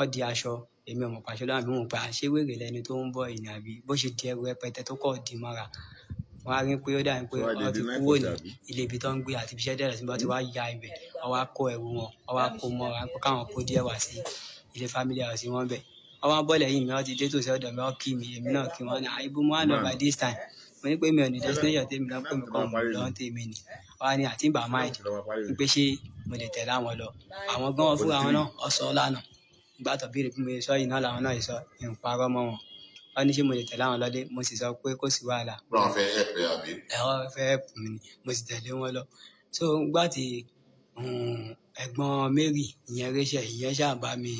ó di aṣọ èmi ọmọ pàṣẹ lọ́wọ́ àbí mo pa ṣé wèrè lẹni tó ń bọ̀ ìní àbí bó ṣe di ẹrù rẹpẹtẹ tó kọ̀ di mọ́ra wọn á rí pé ó dàbí pé ọ ti kúrò ní ilé ibi tó ń gbé àti ibiṣẹ́ dẹ̀rẹ̀ sí bọ́ ti wá ya ibẹ̀ ọ wá kó ẹrù wọn ọ wá kó mọ́ra káwọn kó díẹ̀ wá sí ilé family house wọn bẹ̀ ọ wá bọ́ọ̀lù ẹ̀yìn mi ọ ti dé tòsí ọ̀dọ̀ mi ọ kí mi èmi náà kí wọn náà ibo mo wà lọ by this time mo ní pé mi ò ní destination tèmi lọ pé mi kọ́ mo lọ tèmi ni ọ wá ní àti ìgbà mind pé ṣé mo lè tẹ̀lé àwọn lọ àwọn gan wọn fúnra wọn náà ọ̀sán lánàá ìgbà tó béèrè fún mi sọ yìí náà làwọn náà sọ ìparọ́ mọ́ wọn wọn ní ṣé mo lè tẹ̀lé àwọn lọ́dẹ mo sì sọ pé kò sí wàhálà báwọn fẹ́ ẹ̀pẹ́ àbí ẹ̀rọ fẹ́ ẹ̀pù mi ni mo sì tẹ̀lé wọn lọ so gbà tí ẹ̀gbọ́n Mary ìyẹn Rachel ìyẹn ṣáà bá mi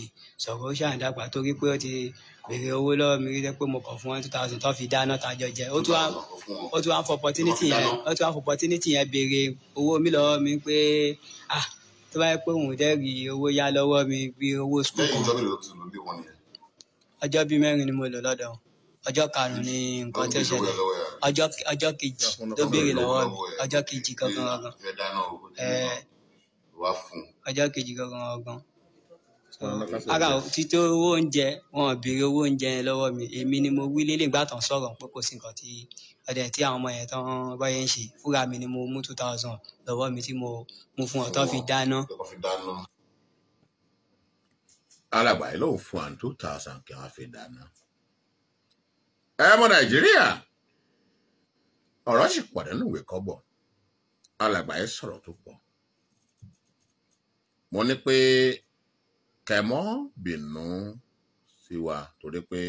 sọ̀rọ̀ ó ṣáà dàgbà torí pé ó ti béèrè owó lọ́wọ́ mi rí pé mo kàn fún wọn 2000 tó fi dáná tájọ jẹ ó tún wá fọ opportunity yẹn béèrè owó mi lọ́wọ́ mi pé tó bá yẹ pé òun dẹ́ rí owó yá lọ́wọ́ mi bí owó school kan ọjọ́ bíi 4 ni mo lò lọ́dọ̀ wọn ọjọ́ 5 ni nǹkan tó ṣẹlẹ̀ ọjọ́ kejì tó béèrè lọ́wọ́ mi ọjọ́ kejì gangan ọjọ́ kejì gangan ara títí owó oúnjẹ wọn béèrè owó oúnjẹ yẹn lọ́wọ́ mi èmi ni mo wí lélẹ̀ ìgbà tán sọ̀rọ̀ pé kò sí nǹkan tí ọdẹ tí àwọn ọmọ yẹn tán báyẹ ń ṣe fúnra mi ni mo mú 2000 lọ́wọ́ mi tí mo mú fún ọ tó fi dáná. alàgbà yìí lóun fún àwọn 2000 kí wọn fi dáná. ọmọ Nàìjíríà ọ̀rọ̀ sì pọ̀ nínú ìwé kọ́bọ̀ alàgbà yìí sọ̀rọ̀ tó pọ̀ mo ní pé kẹmọ bínú sí wa torí pé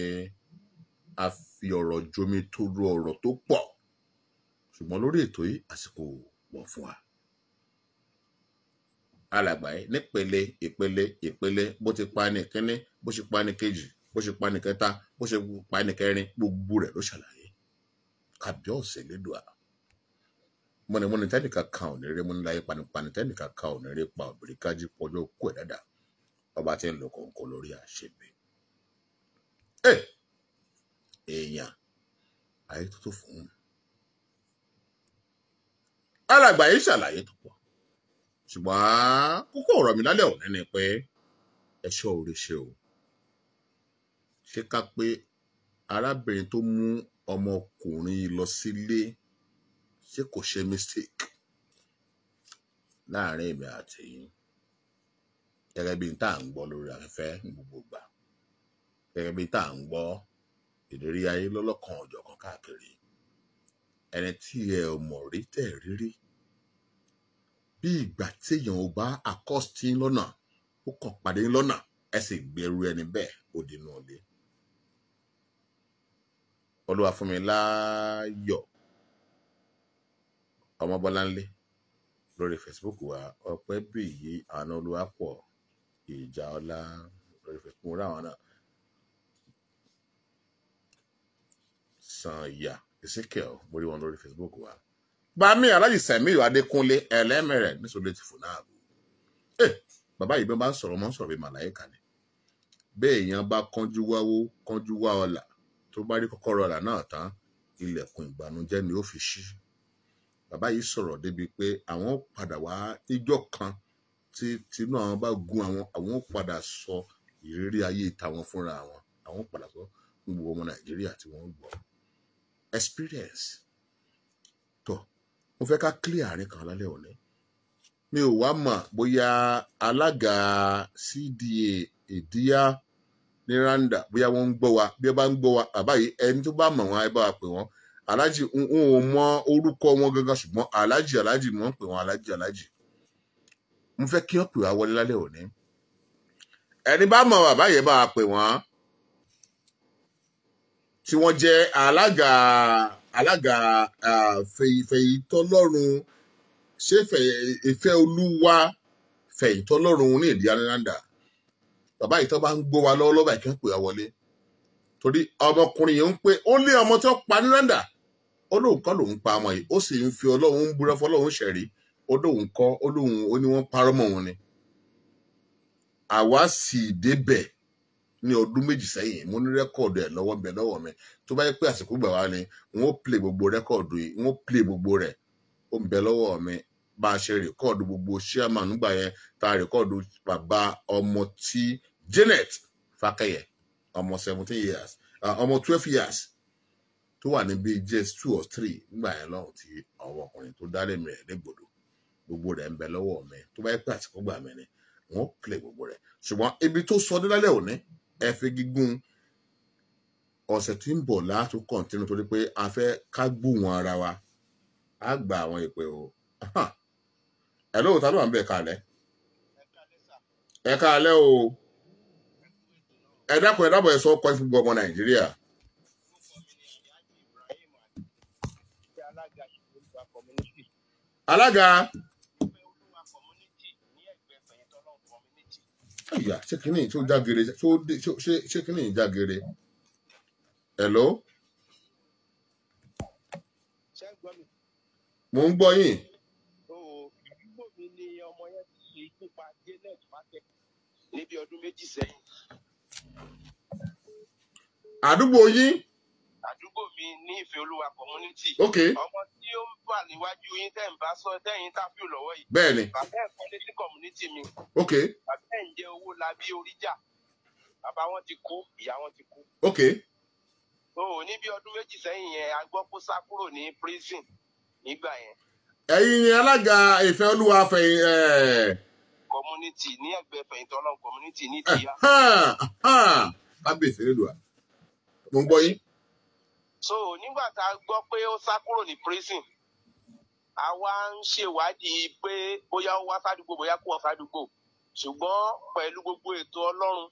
a fi ọ̀rọ̀ jomi tó ru ọ̀rọ̀ tó pọ̀ ṣùgbọ́n lórí ètò yìí àsìkò pọ̀ fún wa. alàgbà yìí nípele ìpele bó ti pa ní kíní bó ṣe pa ní kejì bó ṣe pa ní kẹta bó ṣe pa ní kẹrin gbogbo rẹ̀ ló ṣàlàyé kábíyèsí lédùá mọ̀nìmọ̀nì tẹ́nìkan kan ò ní rí mú níláyé panipani tẹ́nìkan kan ò ní rí pa òbírí kájí pọ̀jọ́ kú ẹ̀ dáadáa ọba tí ń lò kọ̀ọ̀kan lórí àṣebí. èèyàn ayé tó tó fún un. alàgbà yìí ṣàlàyé tó pọ̀ ṣùgbọ́n kókó ọ̀rọ̀ mi lálẹ́ òní ni pé ẹ̀ṣọ́ orí ṣe o ṣé ká pé arábìnrin tó mú ọmọkùnrin lọ sílé ṣé kò ṣe mistake láàrin èmi àti yín gẹ́gẹ́ bí tá à ń gbọ́ lórí afẹ́fẹ́ gbogbo gbà gẹ́gẹ́ bí tá à ń gbọ́ ìrírí ayé lọ́lọ́kan ọ̀jọ̀kan káàkiri ẹni tí ẹ ò mọ̀ rí tẹ̀ rírí bí ìgbà téèyàn ò bá àkọ́sí lọ́nà ó kàn pàdé lọ́nà ẹ sì gbèrú ẹni bẹ́ẹ̀ ó dínú ilé. Olúwa fún mi láyọ̀ Ọmọbọ́láńlé lórí Facebook wa ọpẹ́ bí yìí àna Olúwapọ̀ ìjà ọlá lórí Facebook ráwọn náà Sanya Ezekiel mórí wọn lórí Facebook wa Bámi Aláàjì Sẹ̀míyù Adékúnlé ẹlẹ́mẹ̀rẹ̀ nítorí ti fò náà bù bàbá yìí bí wọ́n bá ń sọ̀rọ̀ mọ́ sọ̀rọ̀ bí màláíkà ni bẹ́ẹ̀ èèyàn bá kánjú wáwó kánjú wá ọlà tó bá rí kọ́kọ́rọ́ ọlà náà tán ilẹ̀kùn ìbànújẹ́ ni ó fi ṣí bàbá yìí sọ̀rọ̀ débi pé àwọn padà wá níjọ́ kan tí tinú àwọn bá gun àwọn padà sọ ìrírí ayé tàwọn fúnra àwọn padà sọ gbogbo ọmọ Nàìjíríà tí wọ́n gbọ́ experience tó mo fẹ́ ká clear àárín kan lálẹ́ òní mi ò wá mọ̀ bóyá alága CDA ìdíyà ní Randa bóyá wọ́n ń gbọ́ wa bí wọ́n bá ń gbọ́ wa bàbá yìí ẹni tó bá mọ̀ wọn ẹ bá wa pè wọ́n alájì n ò mọ orúkọ wọn gangan ṣùgbọ́n alájì mọ̀ ń pè wọ́n alájì mo fẹ́ kí wọ́n pè wá wọlé lálẹ́ òní ẹni bá mọ̀ bàbá yẹn bá wa pè wọ́n tí wọ́n jẹ́ alága Fẹ̀yìntọ́lọ́run ṣé ìfẹ́ olúwa Fẹ̀yìntọ́lọ́run ní ìdí Randa bàbá yìí tó bá ń gbọ́ wa lọ́wọ́ báyìí kí wọ́n pè wá wọlé torí ọmọkùnrin yìí ń pé ó lé ọmọ tó pa ní Randa ó lóun kọ́ lòun pa ọmọ yìí ó sì ń fi Ọlọ́run ń búra fọlọ́run ṣẹ̀rí ó lóun kọ́ ó ní wọ́n parọ́ mọ́ òun ni àwa sì débẹ̀ ní ọdún méjì sẹ́yìn mo ní rẹ́kọ̀dù ẹ̀ lọ́wọ́ bẹ̀ lọ́wọ́ mi tó bá yẹ pé àsìkò gbà wá ni wọ́n ó play gbogbo rẹ́kọ̀dù yìí wọ́n ó play gbogbo rẹ̀ ó ń bẹ lọ́wọ́ mi bá a ṣe rẹ́kọ̀dù gbogbo chairman nígbà yẹn tá a rẹ́kọ̀dù bàbá ọmọ tí Janet Fákẹ́yẹ ọmọ 17 years ọmọ 12 years tó wà níbi just 2 or 3 nígbà yẹn lọ́hùn tí àwọn ọkùnrin tó dálé mi rẹ̀ légbodò gbogbo rẹ̀ ń bẹ lọ́wọ́ mi tó bá yẹ pé àsìkò gbà mí ni wọ́n play gbogbo rẹ̀ ṣùgbọ́n ibi tó sọ dé lálẹ́ òní ẹ fi gígùn ọ̀sẹ̀ tí ń bọ̀ láti kọ̀ǹtínú torí pé a fẹ́ ká gbóhùn ara wa á gba àwọn ìpè o ẹ lóò ta ló wà ń bẹ̀ kalẹ̀ ẹ kalẹ̀ o ẹ dákun ẹ sọ ọkọ ìfúnbọ ọmọ Nàìjíríà. alága Àyà ṣé kìíní tó jágere ṣé kìíní jágere. Hello. Mo ń gbọ́ yín. Àdúgbò mi ni ọmọ yẹn ti ṣe ikú pa Janet Market níbi ọdún méjì sẹ́yìn. Àdúgbò yín. Àdúgbò mi ní Ìfẹ́olúwa community. Ok. Ọmọ tí ó wà níwájú yín tẹ́ ń bá sọ tẹ́yìn interview lọ́wọ́ yìí. Bẹ́ẹ̀ni. Bàbá ẹ̀ kọ́lé sí community mi. Ok. Bàbá ẹ̀ ń jẹ owó labí oríjà. Bàbá wọn ti kú, ìyá wọn ti kú. Ok. So níbi ọdún méjì sẹ́yìn yẹn a gbọ́ kó sá kúrò ní prison nígbà yẹn. Ẹ̀yin ni alága Ìfẹ́olúwa Community ní ẹgbẹ́ Fẹ̀yìntọ́lọ́run community ní Ìdíyà. Kábíyèsí Elédùà. Mo ń gbọ́ yín. So nígbà tá a gbọ́ pé ó sá kúrò ní prison, àwa ń ṣèwádìí pé bóyá ó wá sádùúgbò bóyá kò wá sádùúgbò, ṣùgbọ́n pẹ̀lú gbogbo ètò Ọlọ́run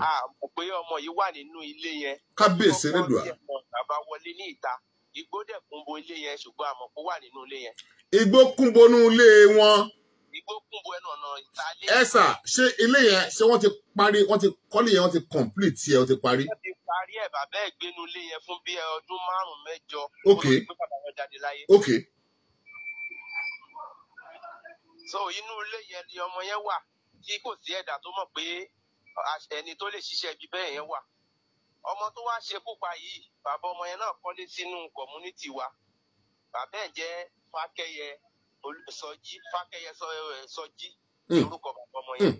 a mọ̀ pé ọmọ yìí wà nínú ilé yẹn. Kábíyèsí Elédùà. Bàbá wọlé ní ìta, igbó dẹ̀ kúnbo ilé yẹn ṣùgbọ́n a mọ̀ pé ó wà nínú ilé yẹn. Igbó kúnbo nínú ilé wọn. Igbó kúnbo ẹnu ọ̀nà ìtàlẹ́. Ẹ sà, ṣé ilé yẹn ṣé wọ́n ti parí, wọ́n ti kọ́lé yẹn, wọ́n ti complete yẹn, wọ́n ti parí? Wọ́n ti parí ẹ̀, bàbá ẹ̀ gbénu ilé yẹn fún bí ọdún 5-6. Ok. Ó lọ sí pé bàbá wọn jáde láyé. Ok. So inú ilé yẹn ni ọmọ yẹn wà tí kò sí ẹ̀dá tó mọ̀ pé ẹni tó lè ṣiṣẹ́ ibi bẹ́ẹ̀ yẹn wà. Ọmọ tó wá ṣekú pa yìí, bàbá ọmọ yẹn náà kọ́lé sínú community wa. Bàbá ẹ̀ jẹ́ Fákẹ́yẹ Sọjí ní orúkọ bàbá ọmọ yẹn.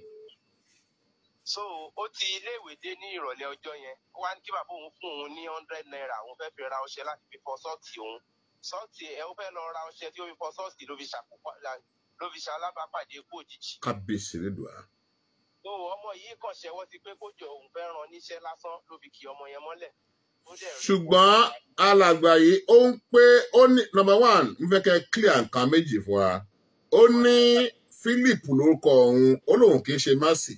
So ó ti iléèwé dé ní ìrọ̀lẹ́ ọjọ́ yẹn. Ó wá ní kí bàbá òun fún òun ní 100 naira. Òun fẹ́ fi ra ọṣẹ láti fi fọ sọ́ọ̀tì òun. Sọ́ọ̀tì ẹ̀ ó fẹ́ lọ ra ọṣẹ tí ó fi fọ sọ́ọ̀tì ló fi ṣalábàápàdé ikú òjijì. Kábíyèsí Elédùà. So ọmọ yìí kàn ṣẹ́wọ́ sí pé kó jọ òun fẹ́ rán níṣẹ́ lásán ló fi kì ọmọ yẹn mọ́lẹ̀. Ṣùgbọ́n alàgbà yìí ó ń pé ó ní number one ń fẹ́ kẹ́ clear nǹkan méjì fún wa. Ó ní Philip lórúkọ òun, ó lóun kì í ṣe Mercy.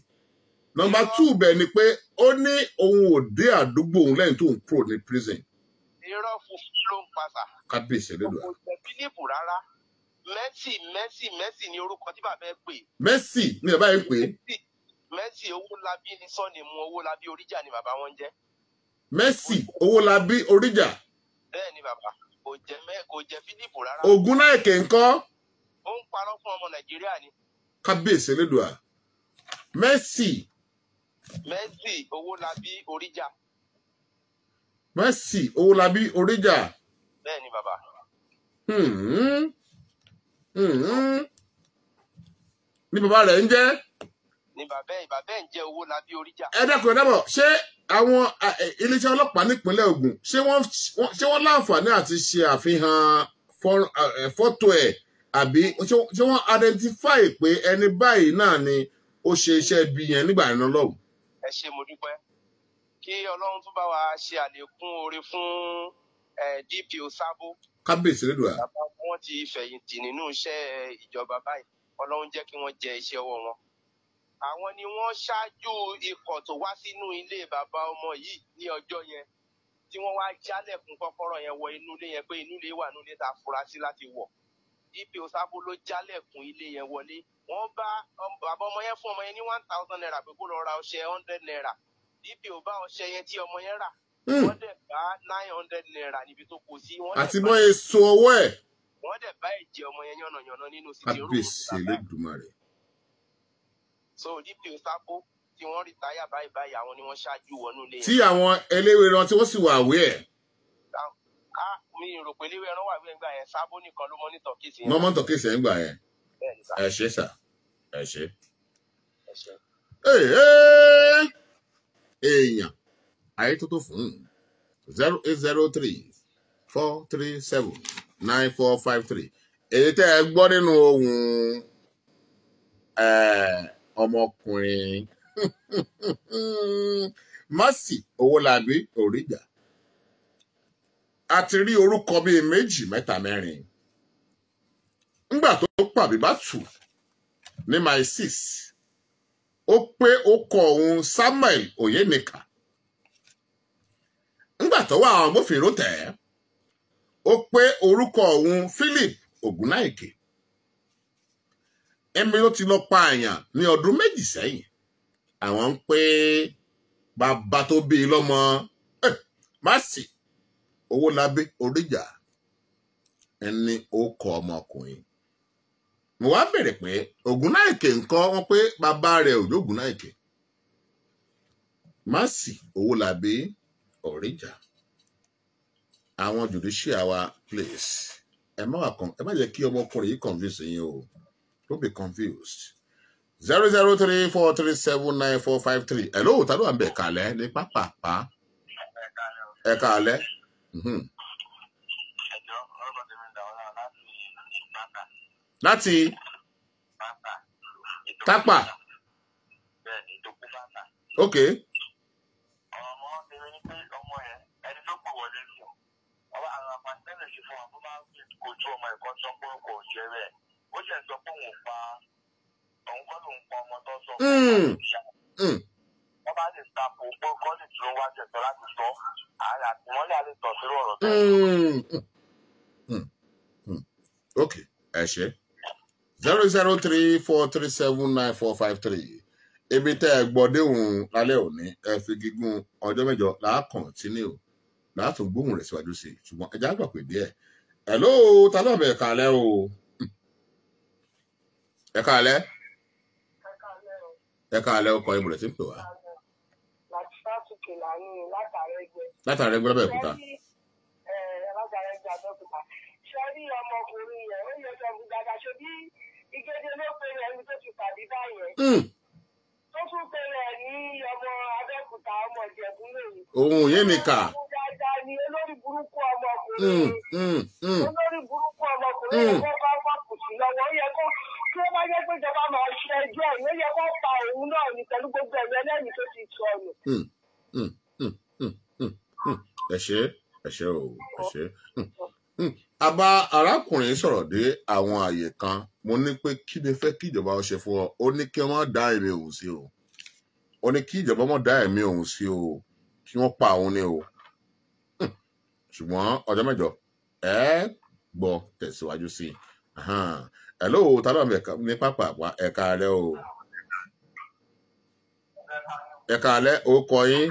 Number two bẹ̀ ni pé ó ní òun ò dé àdúgbò òun lẹ́yìn tó ń kúrò ní prison. Irọ́ funfun ló ń pasà. Kábíyèsí Elédùà. Kò jẹ́ Philip rárá. Mercy ni orúkọ tí bàbá ẹ pè. Mercy ni bàbá yẹn pè. Mercy Owólabí ni sọ́ọ̀nì mu Owólabí Oríjà ni bàbá wọn jẹ́. Mercy Owólabí Oríjà. Bẹ́ẹ̀ ni bàbá, kò jẹ́ Philip rárá. Ògúnnáìkè ńkọ́? Ó ń parọ́ fún ọmọ Nàìjíríà ni. Kábíyèsí Elédùà. Mercy Owólabí Oríjà. Mercy Owólabí Oríjà. Bẹ́ẹ̀ ni bàbá. Ní bàbá rẹ̀ ń jẹ́? Ní bàbá ẹ̀ ń jẹ́ Owólabí Oríjà. Ẹ dákun ẹ dábọ̀, ṣé àwọn iléeṣẹ́ ọlọ́pàá nípínlẹ̀ Ògùn ṣé wọ́n láǹfààní àti ṣe àfihàn fọ́tò ẹ̀ àbí ṣé wọ́n identify pé ẹni báyìí náà ni ó ṣe iṣẹ́ ibi yẹn nígbà yẹn lọ́wọ́? Ẹ ṣé mo dúpẹ́. Kí Ọlọ́run tún bá wa ṣe àlékún oore fún DPO Sabo. Kábíyèsí Elédùà. Wọ́n ti fẹ̀yìntì nínú iṣẹ́ ìjọba báyìí. Ọlọ́run jẹ́ kí wọ́n jẹ iṣẹ́ ọwọ́ wọn. Àwọn ni wọ́n ṣáájú ikọ̀ tó wá sínú ilé bàbá ọmọ yìí ní ọjọ́ yẹn tí wọ́n wá jálẹ̀kùn kọ́kọ́rọ́ yẹn wọ inú ilé yẹn pé inú ilé wà nínú ilé tá a fura sí láti wọ̀. DPO Sabo ló jálẹ̀kùn ilé yẹn wọlé. Wọ́n bá bàbá ọmọ yẹn fún ọmọ yẹn ní 1,000 naira pé kó lọ ra ọṣẹ 100 naira. DPO bá ọṣẹ yẹn tí ọmọ yẹn rà. Wọ́n dẹ̀ bá 900 naira níbi tó kó sí. Àti mọ́ èso owó ẹ̀. Wọ́n dẹ̀ bá ẹ̀jẹ̀ ọmọ yẹn yànnàyànnà nínú sítì rúùmù. Kábíyèsí Elédùmarè. So DPO Sabo tí wọ́n rìtáyà báyìí àwọn ni wọ́n ṣáájú wọnú ilé yẹn. Tí àwọn eléwéran tí wọ́n sì wà wé ẹ̀. Mi rò pé eléwéran wà wé ẹgbà yẹn, Sabo nìkan ló mọ́nítọ̀ kéèsì yẹn. Mọ́nítọ̀ kéèsì yẹn gbà yẹn. Ẹ ṣé sà. Ẹ ṣé. Èèyàn ayé tó tó fún 0803-437-9453. Èyí tẹ́ ẹ gbọ́ nínú ohùn ọmọkùnrin Mercy Owólabí Oríjà. A ti rí orúkọ bíi 2, 3, 4. Ńgbà tó pàbí bá tù ní my 6, ó pé ó kọ òun Samuel Oyenika. Ńgbà tó wà àwọn agbófinró tẹ̀ ó pé orúkọ òun Philip Ògúnnáìkè. Ẹ̀mí ló ti lọ pa àyàn ní ọdún 2 sẹ́yìn. àwọn ń pé bàbá tó bí lọ́mọ Mercy Owólabí Oríjà ẹni ó kọ ọmọkùnrin. Mo wá bèrè pé Ògúnnáìkè ńkọ́, wọ́n pé bàbá rẹ̀ òjò Ògúnnáìkè. Mercy Owólabí Oríjà. Àwọn judicial wa please. Ẹ má jẹ́ kí ọmọkùnrin yìí confuse yín o. Don't be confused. 00343794453. Hello, ta ló wà ń bẹ̀ kálẹ̀ ní pápápá? Ẹ kálẹ̀. Láti Tápà. Ok. Ok, ẹ ṣé. 00343794453. Ibi tẹ́ ẹ gbọ́dé òun lálẹ́ òní ẹ fi gígùn ọjọ́ mẹ́jọ láàkàn tí ní o látún gbóhùn rẹ̀ síwájú sí i ṣùgbọ́n ẹja gbà pé díẹ̀. Hello, ta ló bẹ̀ kálẹ̀ o? Ẹ kálẹ̀. Ẹ kálẹ̀ ọkọ̀ ìbùrẹ̀ tí ń pè wá. Látàrẹ́gbẹ́ lọ́bẹ̀ òkúta. Ṣé rí ọmọkùnrin yẹn ó yẹ sọ fún dada ṣe bí Igede ló pe rẹ̀ ní tó ti pàdé báyẹn. Tó tún pe rẹ̀ ní ọmọ Abẹ́òkúta ọmọ Ìjẹ̀bú lèyí. Òun yé nìkà. Dáadáa ni olórí burúkú ọmọkùnrin. Olórí burúkú ọmọkùnrin yẹn kó bá kù sí lọ́wọ́. Ó yẹ kó kí ó bá yẹ pé ìjọba máa ṣe ẹjọ́ ẹ̀ ó yẹ kó pa òun náà ní pẹ̀lú gbogbo ẹ̀yẹ lẹ́yìn tó ti sọnù. Ẹ ṣé o, ẹ ṣé. Àbá arákùnrin sọ̀rọ̀ dé àwọn àyè kan, mo ní pé kí ni fẹ́ kí ìjọba ó ṣe fún ọ, ó ní kí wọ́n dá ẹ̀mí òun sí o, ó ní kí ìjọba mọ̀ dá ẹ̀mí òun sí o, kí wọ́n pa òun ní o. Ṣùgbọ́n ọjọ́ mẹ́jọ ẹ gbọ́ tẹ̀síwájú sí i. Hello, ta ló ní pápá ẹ káalẹ́ o. Ẹ káalẹ́, ó kọ yín.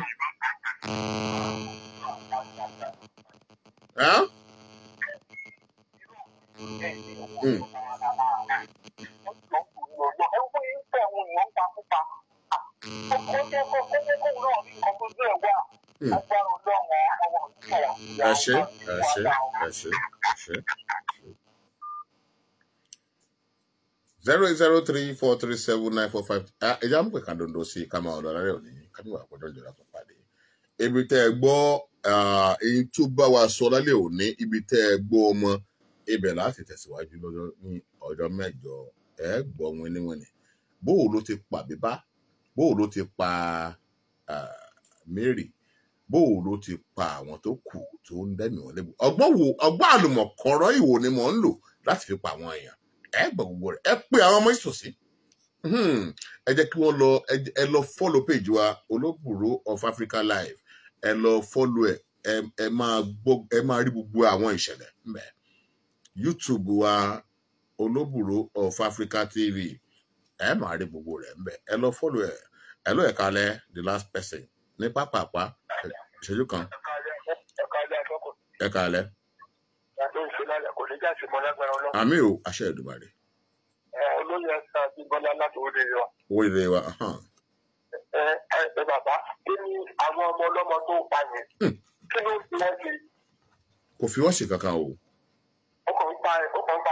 Ẹ ṣé. 003437945. Ẹja ń pè ká dondo sí ká máa ọ̀dọ̀ lálẹ́ òní ká níwà àpọ̀jọ́ ìjọba tó pàdé. Ibi tẹ́ ẹ gbọ́ èyí tó bá wa sọ lálẹ́ òní, ibi tẹ́ ẹ gbọ́ ọmọ ibẹ̀ láti tẹ̀síwájú lọ́jọ́ ní ọjọ́ mẹ́jọ ẹ gbọ́ wíníwíní. Bóò ló ti pa bíbá, bóò ló ti pa Mary, bóò ló ti pa àwọn tó kù tó ń dẹ́mi wọn léwu. Ọgbọ́n àlùmọ̀kọ́rọ́ ìwò ni mò ń lò láti fi pa àwọn èèyàn. Ẹ gbọ́ gbogbo rẹ̀, ẹ pé àwọn ọmọ ìsòsí. Ẹ jẹ́ kí wọ́n lọ ẹ lọ follow page wa Olóbùrò of Africa Live. Ẹ lọ follow ẹ máa rí gbogbo àwọn ìṣẹ̀lẹ̀ ńbẹ̀. YouTube wa Olóbùrò of Africa TV. Ẹ máa rí gbogbo rẹ̀ ńbẹ̀. Ẹ lọ follow ẹ. Ẹ lọ ẹ̀kalẹ̀ the last person ní pápápá ìṣẹ́jú kan. Ẹ̀kalẹ̀. Àmì ò àṣẹ Èdùmàrè. Olóyè ẹ̀ka àti Bọ́lá láti Oríire wa. Oríire wa. Bàbá kí ni àwọn ọmọ ọlọ́mọ tó pa yẹn? Kí ló fi wọ́n ṣe? Kò fi wọ́n ṣe kankan o. Ó kàn ń pa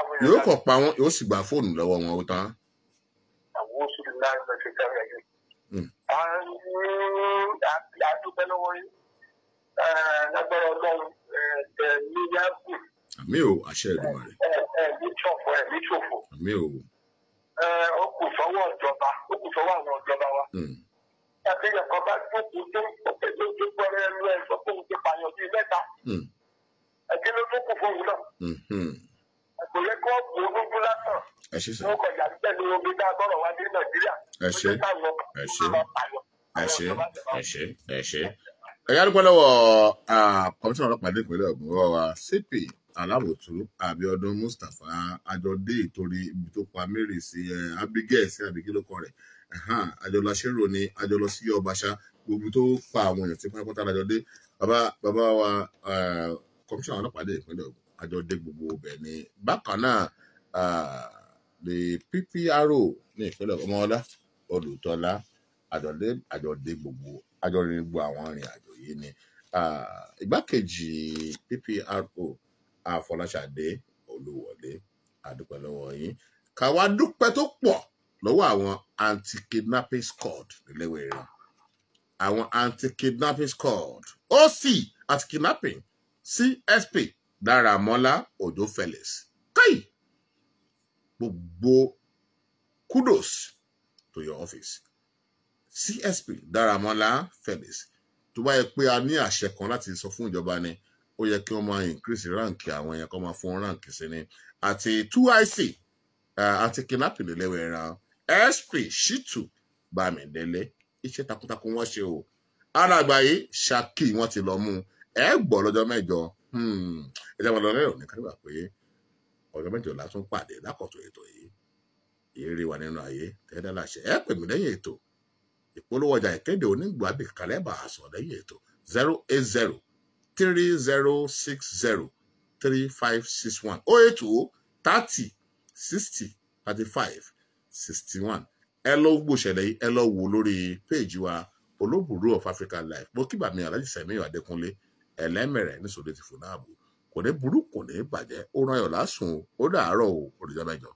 àwọn èèyàn. Yóò kàn pa wọn, yóò sì gba fóònù lọ́wọ́ wọn ó tán. Àwọn oṣù náà ń lọ sí kẹrẹ yìí. Àdúgbò lọ́wọ́ yìí. Lágbára Ọlọ́run ní Yáàbù. Àmì ò àṣẹ Èdùmàrè. Ní ṣòfò. Àmì ò. Ó kù sọ́wọ́ ìjọba, ó kù sọ́wọ́ àwọn ìjọba wa. Àbíyàn kan bá gbókùú tó tó gbọ́rẹ́ ẹnu ẹ̀ sọ fún ti pààyàn bíi mẹ́ta. Ẹ̀kí ló tó kù fóun náà. Kò yẹ kó kú ológun lásán. Ẹ ṣé sọ. Wọ́n kọjá pẹ̀lú omi tá a gbọ́dọ̀ wá dé Nàìjíríà. Ẹ ṣé. Ẹ̀yà dúpẹ́ lọ́wọ́ kọmíṣánná ọlọ́pàá ní ìpínlẹ̀ Ògùn wọ́n wa CP Alábòtú Abíọ́dún Mustapha Àjọdé ìtorí ibi tó pa Mary sí Abigail sí àbíkí ló kọ rẹ̀ àjọlọ aṣèrò ni àjọlọ sí ọbaṣá gbogbo tó pa àwọn èèyàn tí pátápátá lájọ dé bàbá wa kọmíṣánná ọlọ́pàá dé ìpínlẹ̀ Ògùn àjọ dé gbogbo ibẹ̀ ni bákan náà the PPRO ní ìpínlẹ̀ Ọmọọlá Olùtọ́lá àjọ dé gbogbo àjọ rìn gbogbo àwọn ìrìn àjò yìí ni igbákejì PPRO Afọláṣadé Olúwọlé àdúpẹ́ lọ́wọ́ yín ká wá dúpẹ́ tó pọ̀ lọ́wọ́ àwọn anti-kidnapping squad níléwèrè àwọn anti-kidnapping squad OC anti-kidnapping CSP Dáramọ́lá Òjó Felix káì gbogbo kudos to your office CSP Dáramọ́lá Felix tó bá yẹ pé a ní àṣẹ kan láti sọ fún ìjọba ni ó yẹ kí wọ́n máa increase rank àwọn yẹn kó máa fún rank sí ni àti 2IC anti-kidnapping níléwèrè SP Shitu Bámidélé iṣẹ́ takuntakun wọ́n ṣe o alàgbà yìí Ṣakí wọ́n ti lọ mú ẹ gbọ́ lọ́jọ́ mẹ́jọ ẹjẹ wọn lọ lẹrọ ní káríwá pé ọjọ́ mẹ́jọ la tún pàdé lákọ̀tún ètò yìí ìrírí wa nínú ayé tẹdá láṣẹ ẹ pè mí lẹ́yìn ètò ìpolówó ọjà ìkéde onígbò àbí kàlẹ́bà àṣọ lẹ́yìn ètò 08030603561 08030603561 ẹ lọ gbòṣẹlẹ̀ yìí ẹ lọ wò lórí péèjì wa Olóbùrú of African Life mo kí bàmí Aláàjì Sẹ̀míyù Adékúnlé ẹlẹ́mẹ̀rẹ̀ ní sòdè ti fò náà bò kò ní burú kò ní bàjẹ́ ó rán yọ̀ lásùn ó dàárọ̀ ó òrìjọ́ mẹ́jọ.